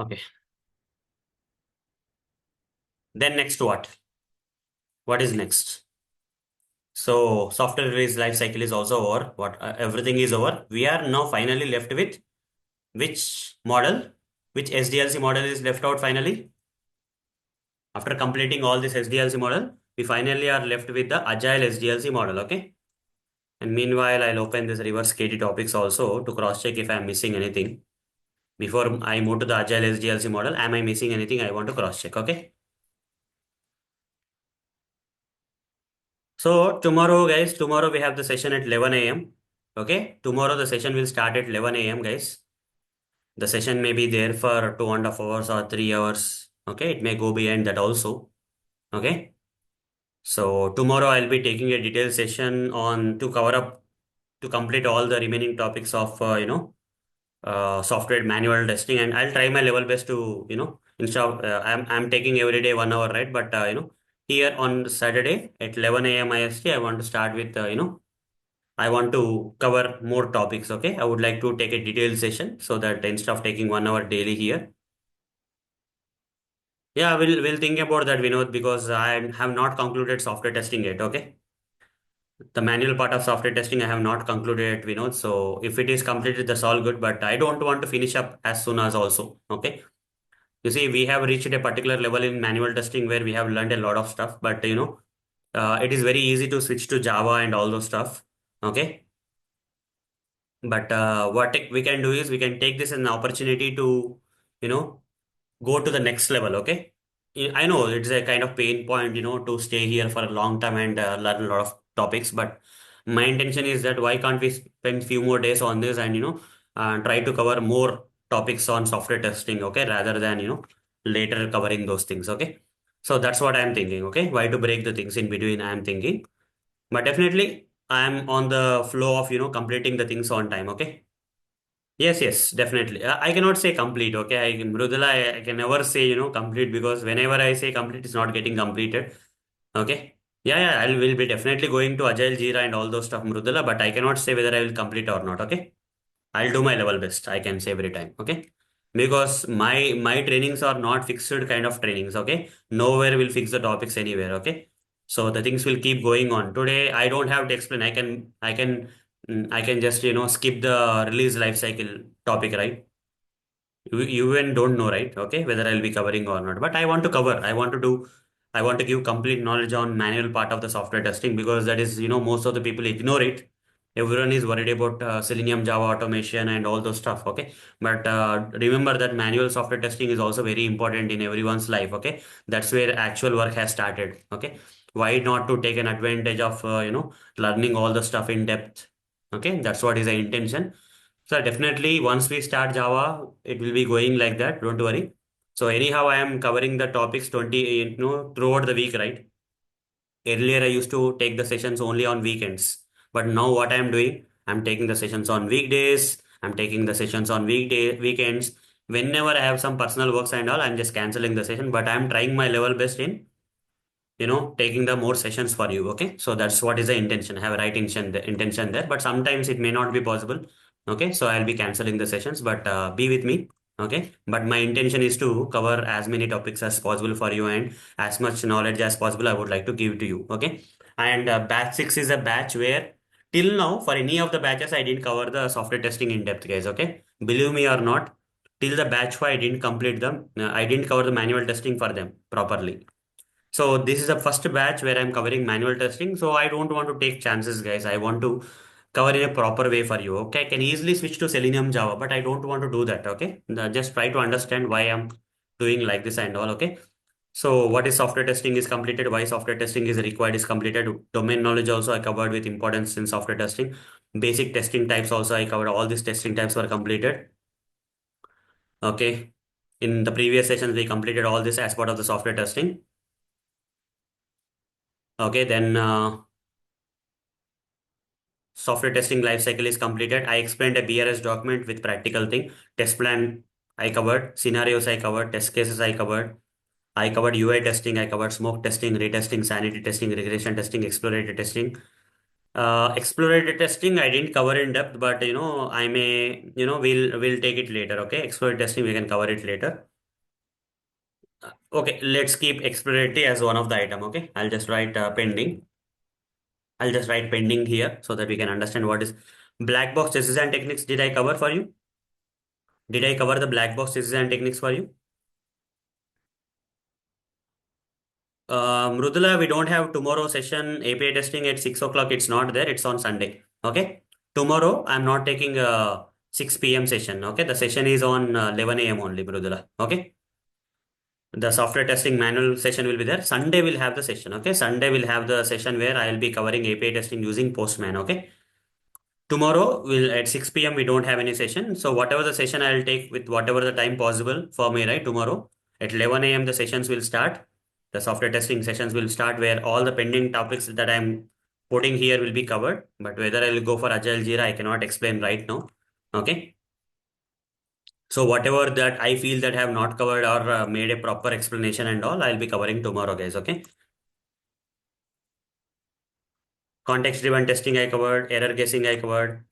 Okay. Then next what? What is next? So software release life cycle is also over. What everything is over. We are now finally left with which model? Which SDLC model is left out finally? After completing all this SDLC model, we finally are left with the Agile SDLC model. Okay. And meanwhile, I'll open this reverse KT topics also to cross check if I'm missing anything. Before I move to the Agile SDLC model, am I missing anything? I want to cross check. Okay. So tomorrow, guys, tomorrow we have the session at 11 a.m. Okay. Tomorrow the session will start at 11 a.m. guys. The session may be there for 2.5 hours or 3 hours. Okay. It may go beyond that also. Okay. So tomorrow I'll be taking a detailed session on to cover up to complete all the remaining topics of software manual testing, and I'll try my level best to instead of I'm taking every day 1 hour, right? But here on Saturday at 11 a.m. IST, I want to start with I want to cover more topics. Okay, I would like to take a detailed session so that instead of taking 1 hour daily here. Yeah, we'll think about that, Vinod, because I have not concluded software testing yet. Okay. The manual part of software testing I have not concluded, Vinod. So if it is completed, that's all good. But I don't want to finish up as soon as also. Okay. You see, we have reached a particular level in manual testing where we have learned a lot of stuff. But it is very easy to switch to Java and all those stuff. Okay. But what we can do is we can take this as an opportunity to, you know, go to the next level. Okay. I know it's a kind of pain point, to stay here for a long time and learn a lot of topics. But my intention is that why can't we spend few more days on this and, try to cover more topics on software testing, okay, rather than, later covering those things. Okay. So that's what I'm thinking. Okay. Why to break the things in between, I'm thinking. But definitely I'm on the flow of, completing the things on time. Okay. Yes, yes, definitely. I cannot say complete, okay? Mrudula, I can never say, complete, because whenever I say complete, it's not getting completed. Okay? Yeah, yeah, I will be definitely going to Agile, Jira and all those stuff, Mrudula, but I cannot say whether I will complete or not. Okay? I'll do my level best. I can say every time. Okay? Because my trainings are not fixed kind of trainings. Okay? Nowhere will fix the topics anywhere. Okay? So the things will keep going on. Today I don't have to explain. I can just skip the release life cycle topic, right? You even don't know, right? Okay, whether I'll be covering or not. But I want to cover. I want to give complete knowledge on manual part of the software testing, because that is, most of the people ignore it. Everyone is worried about Selenium, Java automation and all those stuff. Okay. But remember that manual software testing is also very important in everyone's life. Okay. That's where actual work has started. Okay. Why not to take an advantage of, learning all the stuff in depth? Okay. That's what is the intention. So definitely once we start Java, it will be going like that. Don't worry. So anyhow, I am covering the topics 20, throughout the week, right? Earlier, I used to take the sessions only on weekends, but now what I'm doing, I'm taking the sessions on weekdays. I'm taking the sessions on weekends. Whenever I have some personal works and all, I'm just canceling the session. But I'm trying my level best in taking the more sessions for you. Okay, so that's what is the intention. I have a right intention there, but sometimes it may not be possible. Okay, so I'll be canceling the sessions, but be with me. Okay, but my intention is to cover as many topics as possible for you, and as much knowledge as possible I would like to give to you. Okay, and batch 6 is a batch where till now for any of the batches I didn't cover the software testing in depth, guys. Okay, believe me or not, till the batch 5 I didn't complete them. I didn't cover the manual testing for them properly. So this is the first batch where I'm covering manual testing. So I don't want to take chances, guys. I want to cover in a proper way for you. Okay, I can easily switch to Selenium Java, but I don't want to do that. Okay, just try to understand why I'm doing like this and all. Okay. So what is software testing is completed, why software testing is required is completed. Domain knowledge also I covered with importance in software testing. Basic testing types also I covered. All these testing types were completed. Okay. In the previous sessions, we completed all this as part of the software testing. Okay, then software testing lifecycle is completed. I explained a BRS document with practical thing. Test plan I covered. Scenarios I covered. Test cases I covered. I covered UI testing. I covered smoke testing, retesting, sanity testing, regression testing, exploratory testing. Exploratory testing I didn't cover in depth, but I may we'll take it later. Okay, exploratory testing we can cover it later. Okay, let's keep exploratory as one of the item. Okay, I'll just write pending. I'll just write pending here so that we can understand what is black box decision techniques. Did I cover for you? Did I cover the black box decision techniques for you? Mrudula, we don't have tomorrow session API testing at 6 o'clock. It's not there. It's on Sunday. Okay. Tomorrow, I'm not taking a 6 p.m. session. Okay. The session is on 11 a.m. only, Mrudula. Okay. The software testing manual session will be there. Sunday we'll have the session. Okay. Sunday we'll have the session where I'll be covering API testing using Postman. Okay. Tomorrow will at 6 p.m. we don't have any session. So whatever the session I'll take with whatever the time possible for me, right? Tomorrow at 11 a.m. the sessions will start. The software testing sessions will start where all the pending topics that I'm putting here will be covered. But whether I'll go for Agile Jira, I cannot explain right now. Okay. So whatever that I feel that I have not covered or made a proper explanation and all, I'll be covering tomorrow, guys. Okay. Context driven testing I covered, error guessing I covered,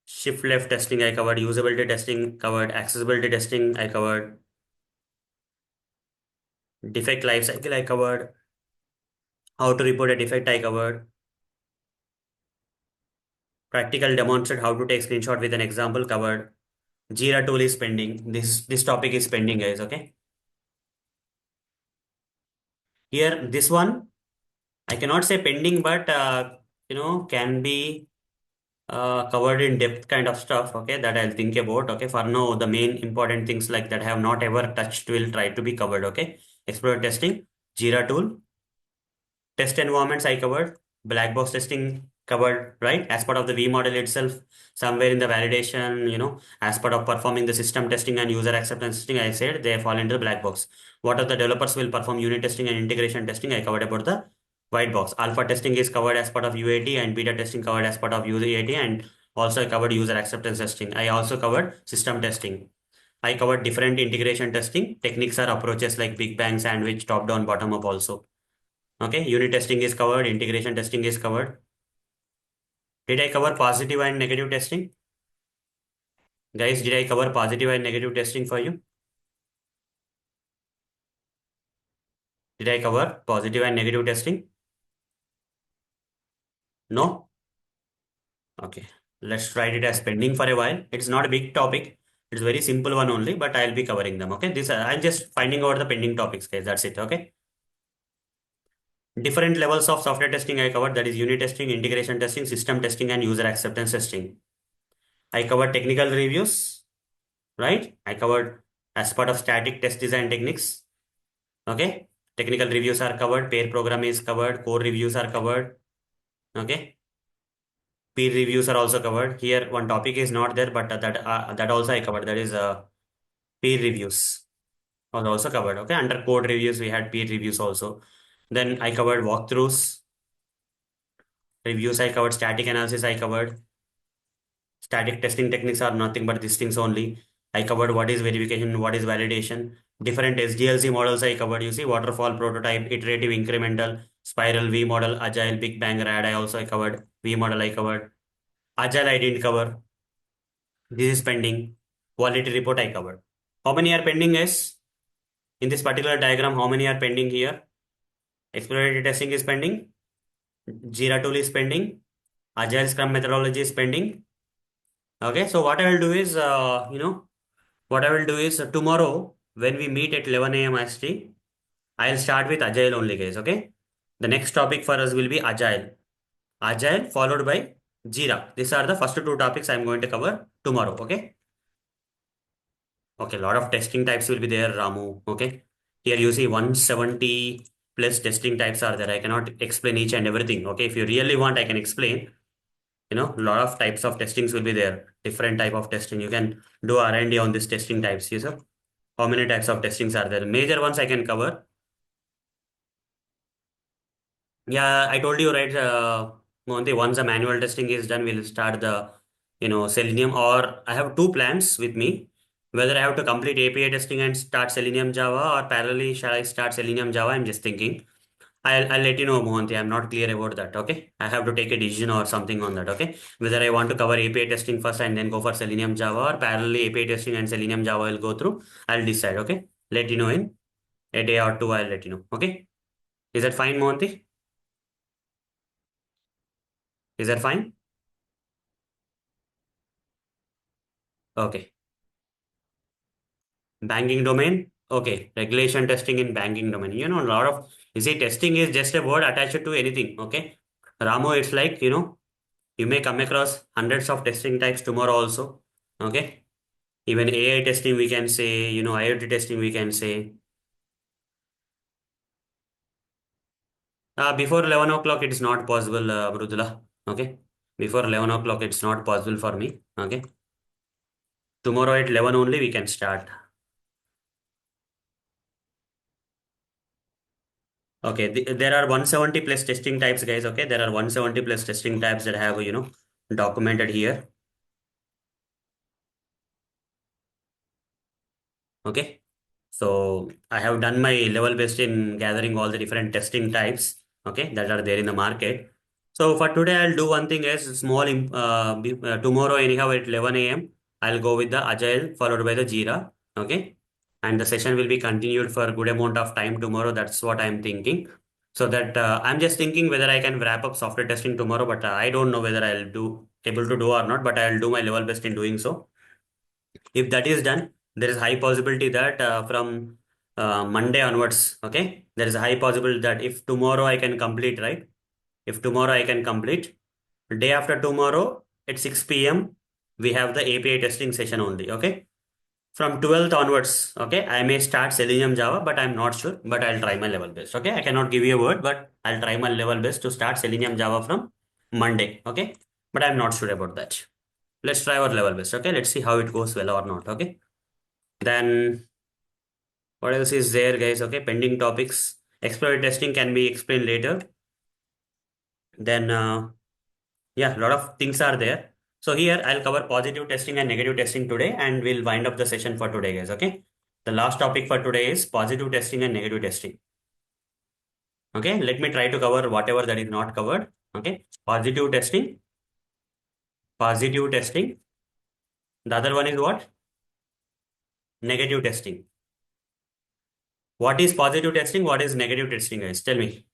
shift left testing I covered, usability testing covered, accessibility testing I covered, defect lifecycle I covered, how to report a defect I covered, practical demonstrate how to take screenshot with an example covered. Jira tool is pending. This topic is pending, guys. Okay. Here, this one I cannot say pending, but can be covered in depth kind of stuff. Okay, that I'll think about. Okay, for now, the main important things like that I have not ever touched will try to be covered. Okay, explore testing, Jira tool, test environments I covered, black box testing covered, right? As part of the V model itself, somewhere in the validation, as part of performing the system testing and user acceptance testing, I said they fall into the black box. What are the developers will perform unit testing and integration testing? I covered about the white box. Alpha testing is covered as part of UAT and beta testing covered as part of UAT, and also I covered user acceptance testing. I also covered system testing. I covered different integration testing techniques or approaches like Big Bang, sandwich, top down, bottom up also. Okay, unit testing is covered, integration testing is covered. Did I cover positive and negative testing? Guys, did I cover positive and negative testing for you? Did I cover positive and negative testing? No? Okay. Let's write it as pending for a while. It's not a big topic. It's very simple one only, but I'll be covering them. Okay. I'm just finding out the pending topics, guys. That's it. Okay. Different levels of software testing I covered. That is unit testing, integration testing, system testing, and user acceptance testing. I covered technical reviews, right? I covered as part of static test design techniques. Okay. Technical reviews are covered. Pair program is covered. Core reviews are covered. Okay. Peer reviews are also covered. Here, one topic is not there, but that also I covered. That is peer reviews was also covered. Okay. Under code reviews, we had peer reviews also. Then I covered walkthroughs. Reviews I covered, static analysis I covered. Static testing techniques are nothing but these things only. I covered what is verification, what is validation. Different SDLC models I covered. You see, waterfall, prototype, iterative, incremental, spiral, V model, agile, Big Bang, RAD. I covered. V model I covered. Agile I didn't cover. This is pending. Quality report I covered. How many are pending, guys? In this particular diagram, how many are pending here? Exploratory testing is pending. Jira tool is pending. Agile Scrum methodology is pending. Okay, so what I will do is, what I will do is tomorrow when we meet at 11 a.m. IST, I'll start with Agile only, guys. Okay, the next topic for us will be Agile. Agile followed by Jira. These are the first two topics I'm going to cover tomorrow. Okay. Okay, a lot of testing types will be there, Ramu. Okay. Here you see 170 plus testing types are there. I cannot explain each and everything. Okay. If you really want, I can explain. A lot of types of testings will be there. Different type of testing. You can do R&D on this testing types. Yes, sir. How many types of testings are there? Major ones I can cover. Yeah, I told you, right, Mohanty, once the manual testing is done, we'll start the, Selenium, or I have two plans with me. Whether I have to complete API testing and start Selenium Java, or parallelly shall I start Selenium Java? I'm just thinking. I'll let you know, Mohanty. I'm not clear about that. Okay. I have to take a decision or something on that. Okay. Whether I want to cover API testing first and then go for Selenium Java, or parallelly API testing and Selenium Java will go through. I'll decide. Okay. Let you know in a day or two. I'll let you know. Okay. Is that fine, Mohanty? Is that fine? Okay. Banking domain. Okay. Regulation testing in banking domain. A lot of, you see, testing is just a word attached to anything. Okay. Ramo, it's like, you may come across hundreds of testing types tomorrow also. Okay. Even AI testing, we can say, IoT testing, we can say. Before 11 o'clock, it is not possible, Mrudula. Okay. Before 11 o'clock, it's not possible for me. Okay. Tomorrow at 11 only, we can start. Okay, there are 170 plus testing types, guys. Okay, there are 170 plus testing types that I have, documented here. Okay, so I have done my level best in gathering all the different testing types. Okay, that are there in the market. So for today, I'll do one thing as small. Tomorrow, anyhow, at 11 a.m., I'll go with the Agile followed by the Jira. Okay, and the session will be continued for a good amount of time tomorrow. That's what I'm thinking. So that I'm just thinking whether I can wrap up software testing tomorrow, but I don't know whether I'll do able to do or not. But I'll do my level best in doing so. If that is done, there is high possibility that from Monday onwards, okay, there is a high possibility that if tomorrow I can complete, right? If tomorrow I can complete, day after tomorrow at 6 p.m. we have the API testing session only, okay? From 12th onwards, okay, I may start Selenium Java, but I'm not sure, but I'll try my level best, okay? I cannot give you a word, but I'll try my level best to start Selenium Java from Monday, okay? But I'm not sure about that. Let's try our level best, okay? Let's see how it goes well or not, okay? Then what else is there, guys? Okay, pending topics. Exploratory testing can be explained later. Then, yeah, a lot of things are there. So here I'll cover positive testing and negative testing today, and we'll wind up the session for today, guys. Okay. The last topic for today is positive testing and negative testing. Okay, let me try to cover whatever that is not covered. Okay, positive testing, positive testing. The other one is what? Negative testing. What is positive testing? What is negative testing, guys? Tell me.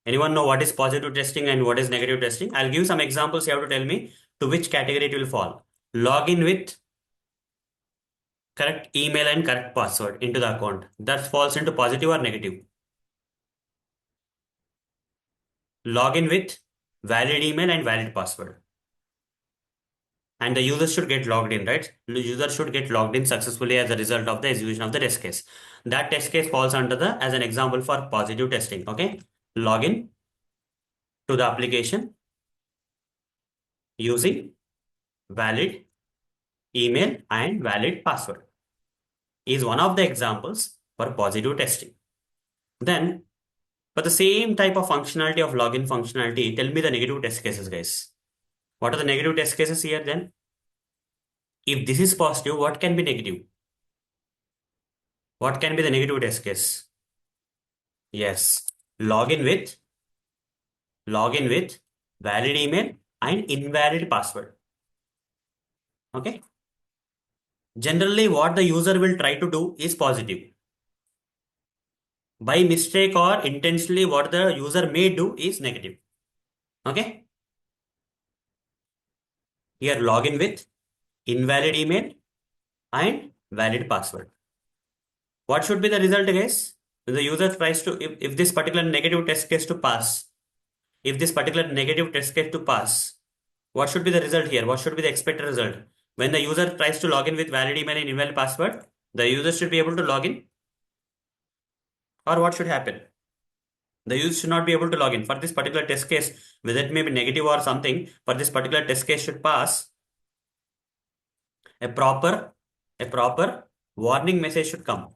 Anyone know what is positive testing and what is negative testing? I'll give some examples. You have to tell me to which category it will fall. Login with correct email and correct password into the account. That falls into positive or negative. Login with valid email and valid password. And the user should get logged in, right? The user should get logged in successfully as a result of the execution of the test case. That test case falls under the as an example for positive testing. Okay. Login to the application using valid email and valid password is one of the examples for positive testing. Then For the same type of functionality of login functionality, tell me the negative test cases, guys. What are the negative test cases here then? If this is positive, what can be negative? What can be the negative test case? Yes, login with login with valid email and invalid password. Okay. Generally, what the user will try to do is positive. By mistake or intentionally, what the user may do is negative. Okay. Here, login with invalid email and valid password. What should be the result, guys? When the user tries to, if this particular negative test case to pass, if this particular negative test case to pass, what should be the result here? What should be the expected result? When the user tries to log in with valid email and invalid password, the user should be able to log in, or what should happen? The user should not be able to log in. For this particular test case, whether it may be negative or something, for this particular test case should pass, a proper, a proper warning message should come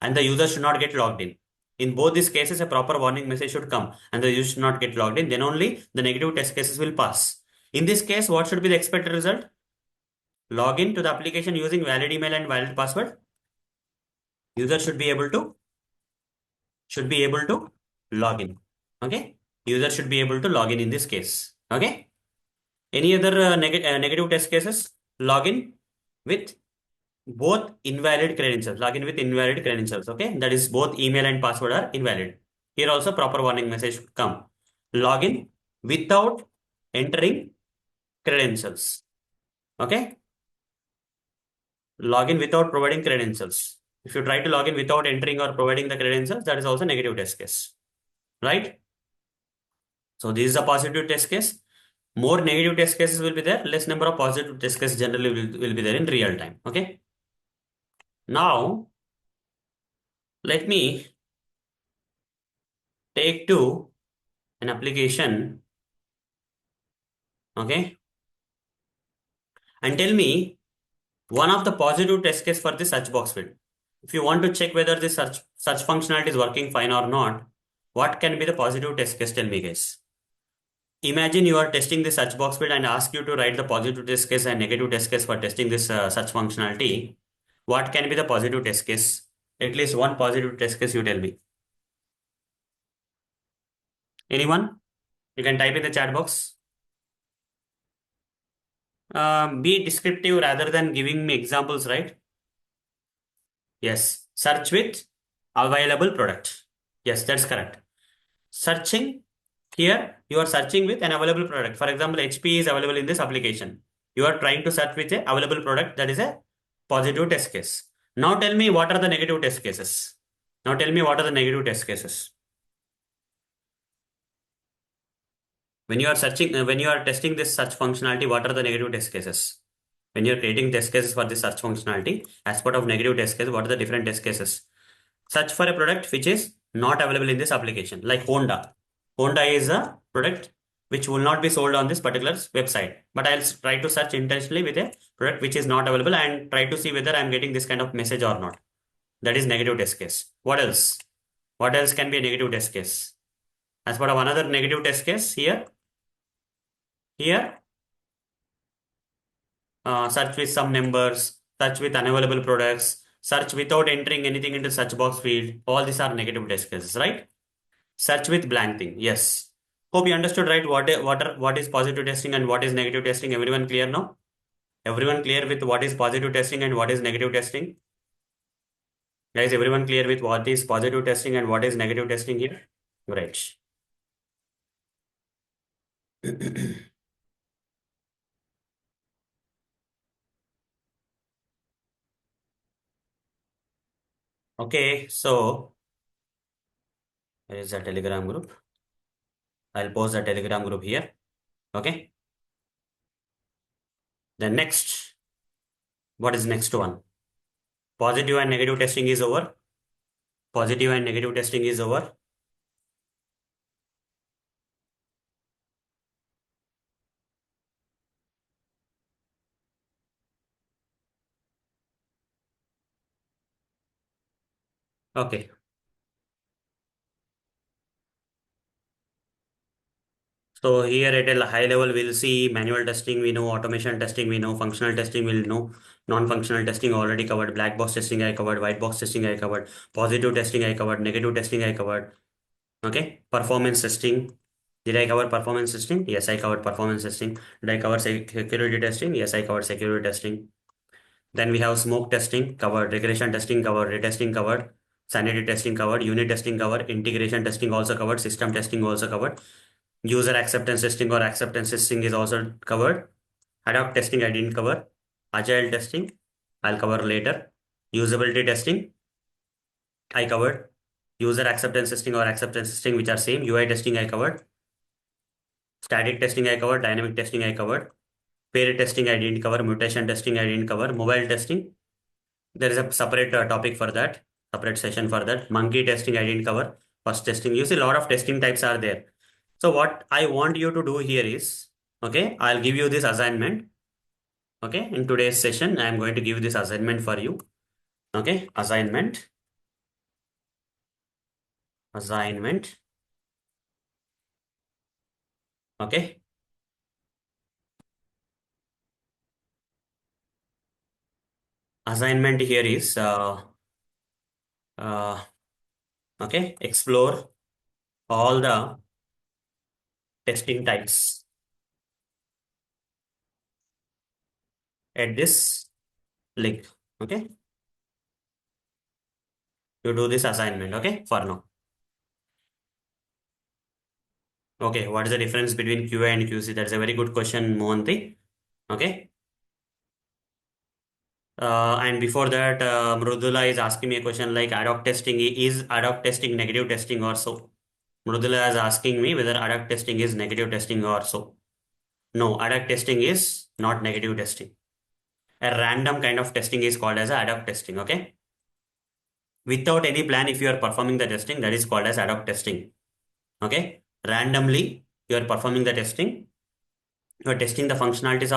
and the user should not get logged in. In both these cases, a proper warning message should come and the user should not get logged in. Then only the negative test cases will pass. In this case, what should be the expected result? Login to the application using valid email and valid password. User should be able to log in. Okay. User should be able to log in this case. Okay. Any other negative test cases? Login with both invalid credentials. Login with invalid credentials. Okay. That is both email and password are invalid. Here also proper warning message should come. Login without entering credentials. Okay. Login without providing credentials. If you try to log in without entering or providing the credentials, that is also negative test case. Right? So this is a positive test case. More negative test cases will be there. Less number of positive test cases generally will be there in real time. Okay. Now, let me take to an application. Okay. And tell me one of the positive test case for the search box field. If you want to check whether the search functionality is working fine or not, what can be the positive test case? Tell me, guys. Imagine you are testing the search box field and ask you to write the positive test case and negative test case for testing this search functionality. What can be the positive test case? At least one positive test case you tell me. Anyone? You can type in the chat box. Be descriptive rather than giving me examples, right? Yes. Search with available product. Yes, that's correct. Searching here, you are searching with an available product. For example, HP is available in this application. You are trying to search with a available product. That is a positive test case. Now tell me what are the negative test cases. Now tell me what are the negative test cases. When you are searching, when you are testing this search functionality, what are the negative test cases? When you are creating test cases for this search functionality, as part of negative test case, what are the different test cases? Search for a product which is not available in this application, like Honda. Honda is a product which will not be sold on this particular website. But I'll try to search intentionally with a product which is not available and try to see whether I'm getting this kind of message or not. That is negative test case. What else? What else can be a negative test case? As part of another negative test case here, search with some numbers, search with unavailable products, search without entering anything into search box field. All these are negative test cases, right? Search with blank thing. Yes. Hope you understood, right? What is positive testing and what is negative testing? Everyone clear now? Everyone clear with what is positive testing and what is negative testing? Guys, everyone clear with what is positive testing and what is negative testing here? Great. Okay, so here is a Telegram group. I'll post the Telegram group here. Okay. Then next, what is next one? Positive and negative testing is over. Positive and negative testing is over. Okay. So here at a high level, we'll see manual testing, we know automation testing, we know functional testing, we'll know non-functional testing already covered, black box testing I covered, white box testing I covered, positive testing I covered, negative testing I covered. Okay, performance testing. Did I cover performance testing? Yes, I covered performance testing. Did I cover security testing? Yes, I covered security testing. Then we have smoke testing covered, regression testing covered, retesting covered, sanity testing covered, unit testing covered, integration testing also covered, system testing also covered. User acceptance testing or acceptance testing is also covered. Ad hoc testing I didn't cover. Agile testing I'll cover later. Usability testing I covered. User acceptance testing or acceptance testing which are same. UI testing I covered. Static testing I covered. Dynamic testing I covered. Pair testing I didn't cover. Mutation testing I didn't cover. Mobile testing there is a separate topic for that. Separate session for that. Monkey testing I didn't cover. First testing. You see a lot of testing types are there. So what I want you to do here is, okay, I'll give you this assignment. Okay, in today's session, I am going to give this assignment for you. Okay, assignment. Okay, assignment here is, uh, okay, explore all the testing types at this link. Okay, you do this assignment. Okay, for now. Okay, what is the difference between QA and QC? That's a very good question, Mohanty. Okay. And before that, Mrudula is asking me a question like ad hoc testing. Is ad hoc testing negative testing or so? Mrudula is asking me whether ad hoc testing is negative testing or so. No, ad hoc testing is not negative testing. A random kind of testing is called as ad hoc testing. Okay. Without any plan, if you are performing the testing, that is called as ad hoc testing. Okay. Randomly, you are performing the testing. You are testing the functionalities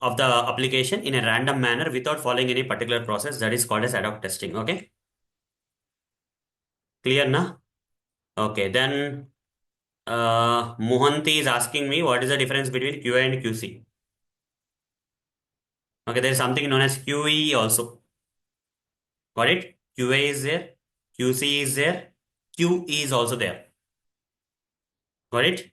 of the application in a random manner without following any particular process. That is called as ad hoc testing. Okay. Clear na? Okay. Then Mohanty is asking me what is the difference between QA and QC. Okay. There is something known as QE also. Got it? QA is there. QC is there. QE is also there. Got it?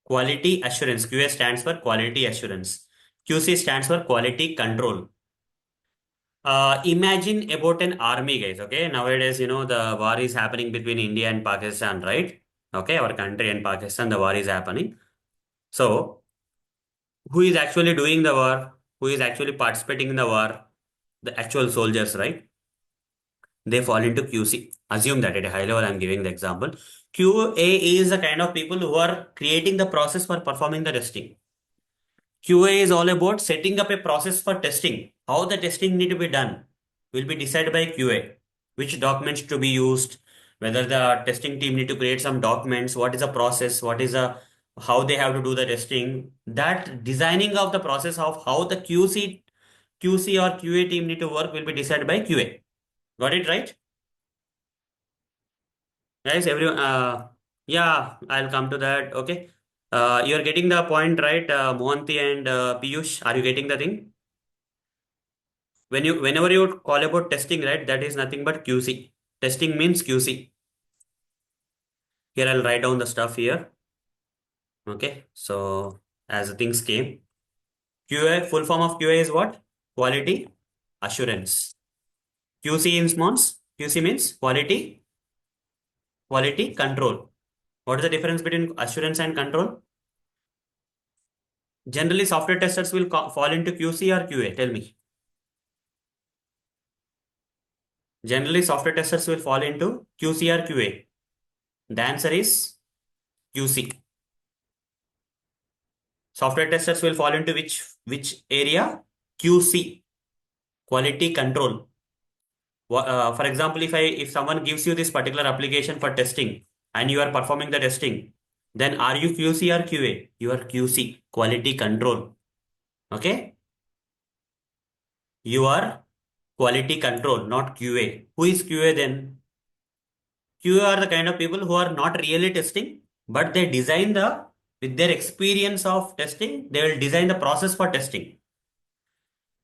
Quality assurance. QA stands for quality assurance. QC stands for quality control. Imagine about an army, guys. Okay, nowadays, the war is happening between India and Pakistan, right? Okay, our country and Pakistan, the war is happening. So, who is actually doing the war? Who is actually participating in the war? The actual soldiers, right? They fall into QC. Assume that at a high level, I'm giving the example. QA is the kind of people who are creating the process for performing the testing. QA is all about setting up a process for testing. How the testing need to be done will be decided by QA. Which documents to be used, whether the testing team need to create some documents, what is the process, how they have to do the testing. That designing of the process of how the QC or QA team need to work will be decided by QA. Got it right? Guys, everyone, yeah, I'll come to that. Okay. You're getting the point, right? Mohanty and Piyush, are you getting the thing? Whenever you call about testing, right, that is nothing but QC. Testing means QC. Here I'll write down the stuff here. Okay. So as the things came, QA, full form of QA is what? Quality assurance. QC means quality control. What is the difference between assurance and control? Generally, software testers will fall into QC or QA. Tell me. Generally, software testers will fall into QC or QA. The answer is QC. Software testers will fall into which area? QC, quality control. For example, if someone gives you this particular application for testing and you are performing the testing, then are you QC or QA? You are QC, quality control. Okay? You are quality control, not QA. Who is QA then? QA are the kind of people who are not really testing, but they design the with their experience of testing, they will design the process for testing.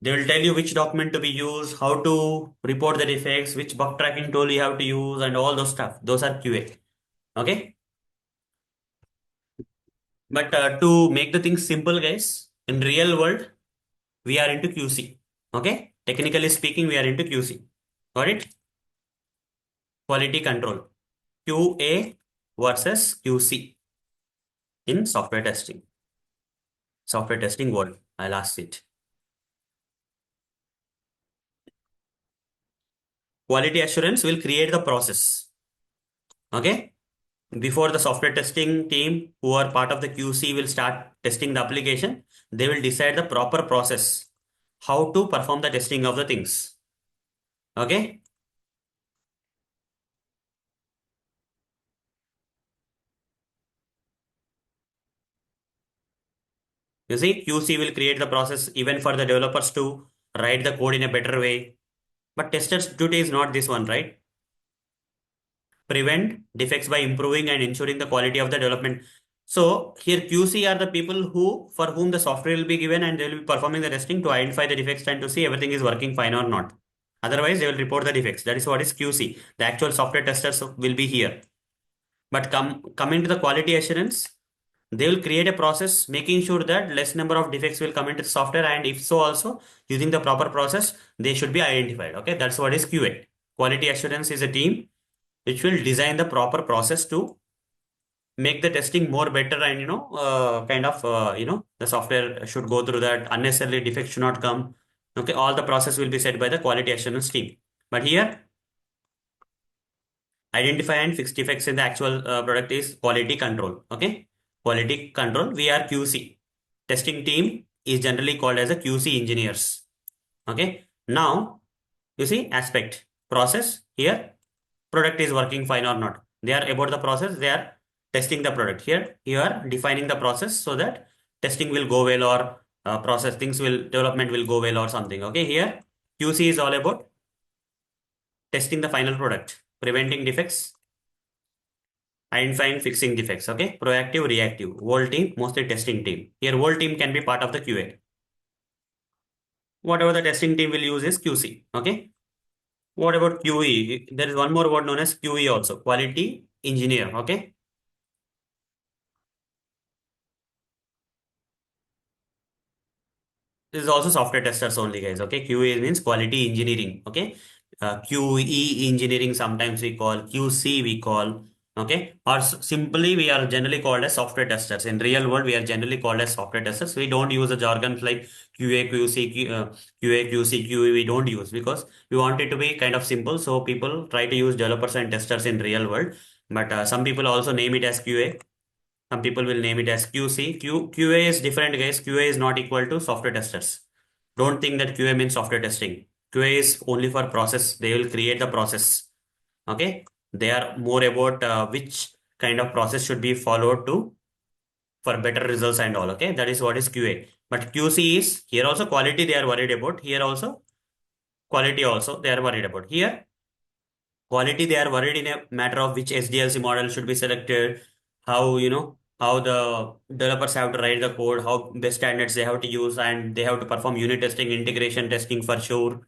They will tell you which document to be used, how to report the defects, which bug tracking tool you have to use, and all those stuff. Those are QA. Okay. But to make the things simple, guys, in real world, we are into QC. Okay. Technically speaking, we are into QC. Got it? Quality control. QA versus QC in software testing. Software testing world. I'll ask it. Quality assurance will create the process. Okay. Before the software testing team who are part of the QC will start testing the application, they will decide the proper process, how to perform the testing of the things. Okay. You see, QC will create the process even for the developers to write the code in a better way. But testers' duty is not this one, right? Prevent defects by improving and ensuring the quality of the development. So here QC are the people who for whom the software will be given and they will be performing the testing to identify the defects and to see everything is working fine or not. Otherwise, they will report the defects. That is what is QC. The actual software testers will be here. But coming to the quality assurance, they will create a process making sure that less number of defects will come into the software, and if so also using the proper process, they should be identified. Okay, that's what is QA. Quality assurance is a team which will design the proper process to make the testing more better and the software should go through that unnecessarily defects should not come. Okay, all the process will be set by the quality assurance team. But here identify and fix defects in the actual product is quality control. Okay, quality control, we are QC. Testing team is generally called as a QC engineers. Okay, now you see aspect process here, product is working fine or not. They are about the process, they are testing the product. Here you are defining the process so that testing will go well or process things will development will go well or something. Okay, here QC is all about testing the final product, preventing defects, identifying fixing defects. Okay, proactive, reactive. Whole team, mostly testing team. Here whole team can be part of the QA. Whatever the testing team will use is QC. Okay, what about QE? There is one more word known as QE also, quality engineer. Okay, this is also software testers only, guys. Okay, QE means quality engineering. Okay, QE engineering sometimes we call, QC we call. Okay, or simply we are generally called as software testers. In real world, we are generally called as software testers. We don't use the jargons like QA, QC, QA, QC, QE. We don't use because we want it to be kind of simple. So people try to use developers and testers in real world. But some people also name it as QA. Some people will name it as QC. QA is different, guys. QA is not equal to software testers. Don't think that QA means software testing. QA is only for process. They will create the process. Okay. They are more about which kind of process should be followed to for better results and all. Okay. That is what is QA. But QC is here also quality they are worried about. Here also quality also they are worried about. Here quality they are worried in a matter of which SDLC model should be selected, how how the developers have to write the code, how best standards they have to use, and they have to perform unit testing, integration testing for sure.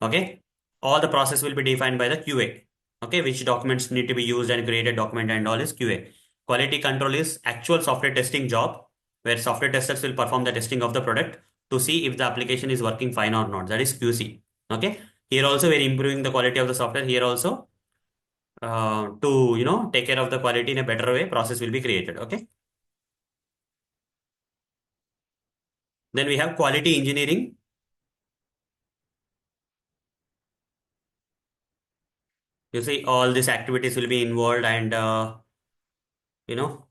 Okay, all the process will be defined by the QA. Okay, which documents need to be used and create a document and all is QA. Quality control is actual software testing job where software testers will perform the testing of the product to see if the application is working fine or not. That is QC. Okay, here also we're improving the quality of the software. Here also to take care of the quality in a better way, process will be created. Okay, then we have quality engineering. You see all these activities will be involved and you know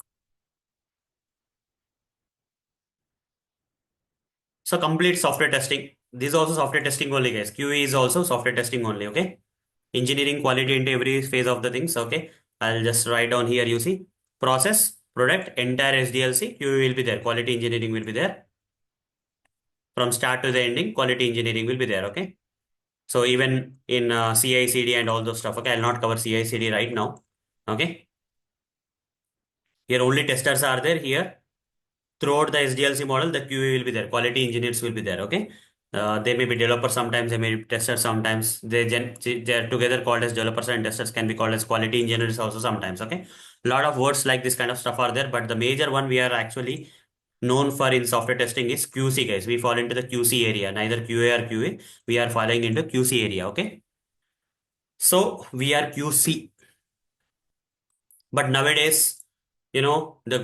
so complete software testing. This is also software testing only, guys. QE is also software testing only. Okay, engineering quality into every phase of the things. Okay, I'll just write down here. You see process, product, entire SDLC, QE will be there, quality engineering will be there. From start to the ending, quality engineering will be there. Okay, so even in CI/CD and all those stuff. Okay, I'll not cover CI/CD right now. Okay, here only testers are there here. throughout the SDLC model, the QA will be there. Quality engineers will be there. Okay. They may be developers sometimes, they may be testers sometimes. They are together called as developers, and testers can be called as quality engineers also sometimes. Okay. A lot of words like this kind of stuff are there, but the major one we are actually known for in software testing is QC, guys. We fall into the QC area, neither QA or QA. We are falling into QC area. Okay. So we are QC. But nowadays, the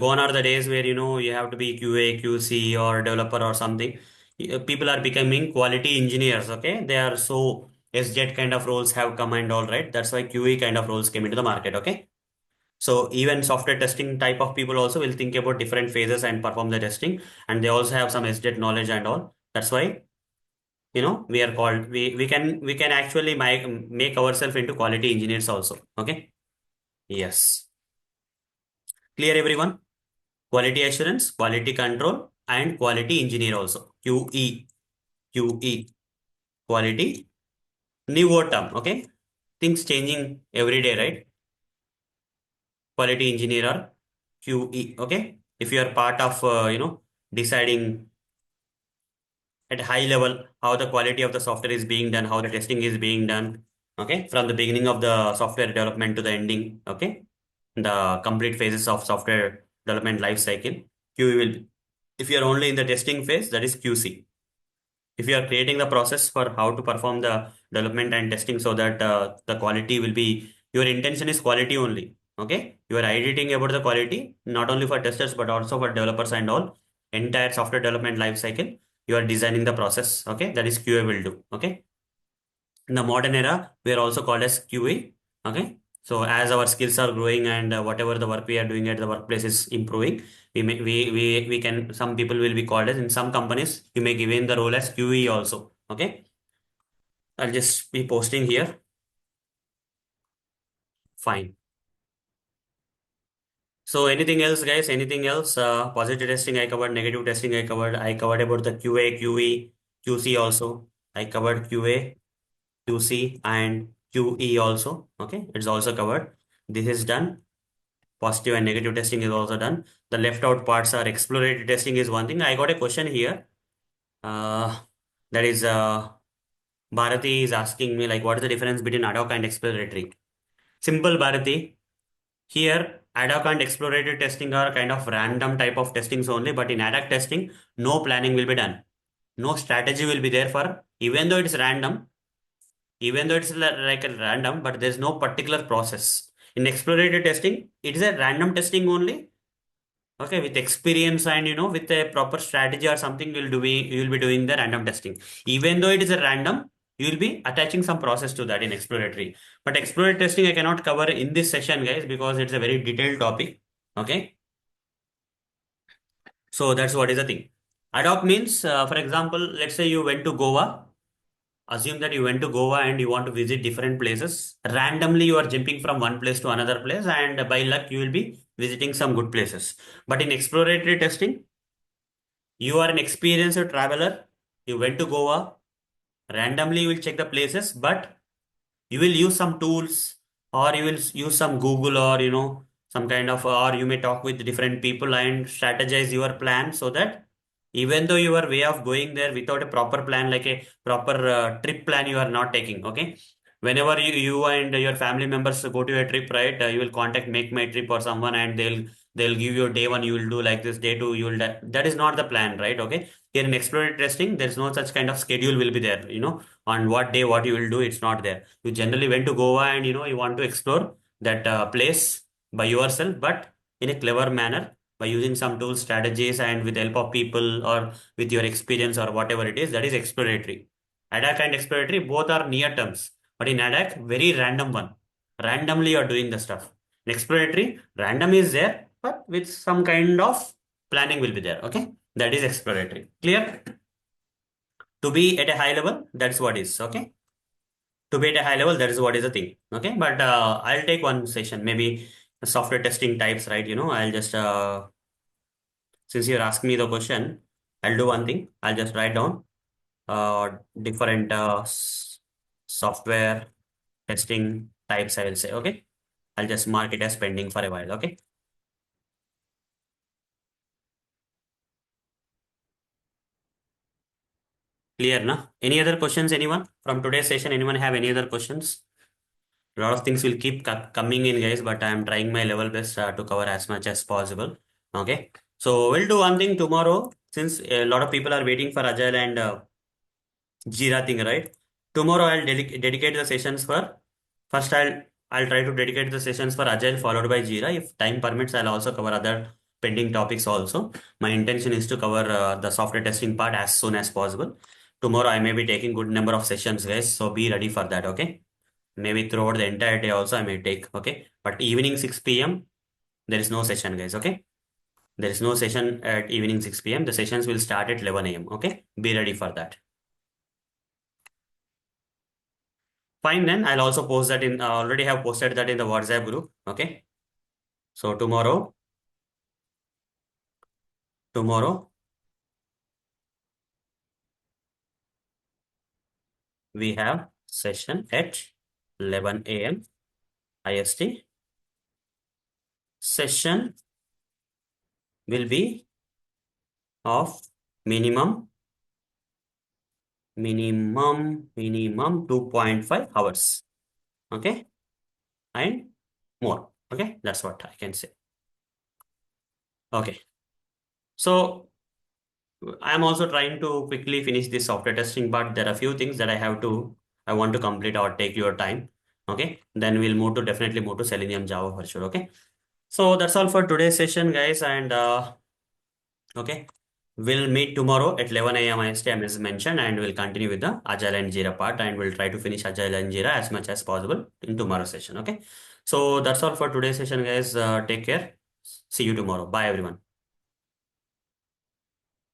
gone are the days where, you have to be QA, QC or developer or something. People are becoming quality engineers, okay? They are so SJET kind of roles have come and all, right? That's why QA kind of roles came into the market, okay? So even software testing type of people also will think about different phases and perform the testing. And they also have some SJET knowledge and all. That's why, we are called, we can actually make ourselves into quality engineers also, okay? Yes. Clear, everyone? Quality assurance, quality control, and quality engineer also. QE, quality, new word term, okay? Things changing every day, right? Quality engineer or QE, okay? If you are part of, deciding at high level how the quality of the software is being done, how the testing is being done, okay? From the beginning of the software development to the ending, okay? The complete phases of software development life cycle, QE will be. If you are only in the testing phase, that is QC. If you are creating the process for how to perform the development and testing so that the quality will be, your intention is quality only. Okay. You are editing about the quality, not only for testers, but also for developers and all. Entire software development life cycle, you are designing the process. Okay. That is QA will do. Okay. In the modern era, we are also called as QA. Okay. So as our skills are growing and whatever the work we are doing at the workplace is improving, we can, some people will be called as, in some companies, you may give in the role as QE also. Okay. I'll just be posting here. Fine. So anything else, guys? Anything else? Positive testing I covered, negative testing I covered. I covered about the QA, QE, QC also. I covered QA, QC, and QE also. Okay. It's also covered. This is done. Positive and negative testing is also done. The left out parts are exploratory testing is one thing. I got a question here. Uh, that is, Bharati is asking me like, what is the difference between ad hoc and exploratory? Simple, Bharati. Here, ad hoc and exploratory testing are kind of random type of testings only, but in ad hoc testing, no planning will be done. No strategy will be there for, even though it's like a random, but there's no particular process. In exploratory testing, it is a random testing only. Okay, with experience and with a proper strategy or something, you'll be doing the random testing. Even though it is a random, you will be attaching some process to that in exploratory. But exploratory testing I cannot cover in this session, guys, because it's a very detailed topic. Okay, so that's what is the thing. Ad hoc means, for example, let's say you went to Goa. Assume that you went to Goa and you want to visit different places. Randomly, you are jumping from one place to another place, and by luck, you will be visiting some good places. But in exploratory testing, you are an experienced traveler. You went to Goa. Randomly, you will check the places, but you will use some tools, or you will use some Google, or some kind of, or you may talk with different people and strategize your plan so that even though your way of going there without a proper plan, like a proper trip plan, you are not taking. Okay. Whenever you and your family members go to a trip, right, you will contact Make My Trip or someone, and they'll give you day one, you will do like this, day two, you will that is not the plan, right? Okay. Here in exploratory testing, there's no such kind of schedule will be there, on what day, what you will do, it's not there. You generally went to Goa and you want to explore that place by yourself, but in a clever manner by using some tools, strategies, and with the help of people or with your experience or whatever it is, that is exploratory. ADAC and exploratory both are near terms, but in ADAC, very random one. Randomly you are doing the stuff. In exploratory, random is there, but with some kind of planning will be there. Okay, that is exploratory. Clear? To be at a high level, that's what is. Okay, to be at a high level, that is what is the thing. Okay, but I'll take one session, maybe software testing types, right? I'll just since you're asking me the question, I'll do one thing. I'll just write down different software testing types, I will say. Okay, I'll just mark it as pending for a while. Okay. Clear, na? Any other questions, anyone? From today's session, anyone have any other questions? A lot of things will keep coming in, guys, but I am trying my level best to cover as much as possible. Okay. So we'll do one thing tomorrow, since a lot of people are waiting for Agile and Jira thing, right? Tomorrow I'll dedicate the sessions for first I'll try to dedicate the sessions for Agile followed by Jira. If time permits, I'll also cover other pending topics also. My intention is to cover the software testing part as soon as possible. Tomorrow I may be taking good number of sessions, guys. So be ready for that, okay? Maybe throughout the entire day also I may take, okay? But evening 6 p.m. there is no session, guys, okay? There is no session at evening 6 p.m. The sessions will start at 11 a.m. Okay? Be ready for that. Fine, then I'll also post that in, already have posted that in the WhatsApp group. Okay. So tomorrow we have session at 11 a.m. IST. Session will be of minimum 2.5 hours. Okay. And more. Okay. That's what I can say. Okay. So I am also trying to quickly finish this software testing part. There are a few things that I want to complete or take your time. Okay. Then we'll definitely move to Selenium Java for sure. Okay. So that's all for today's session, guys. And okay, we'll meet tomorrow at 11 a.m. IST as mentioned, and we'll continue with the Agile and Jira part, and we'll try to finish Agile and Jira as much as possible in tomorrow's session. Okay. So that's all for today's session, guys. Take care. See you tomorrow. Bye, everyone.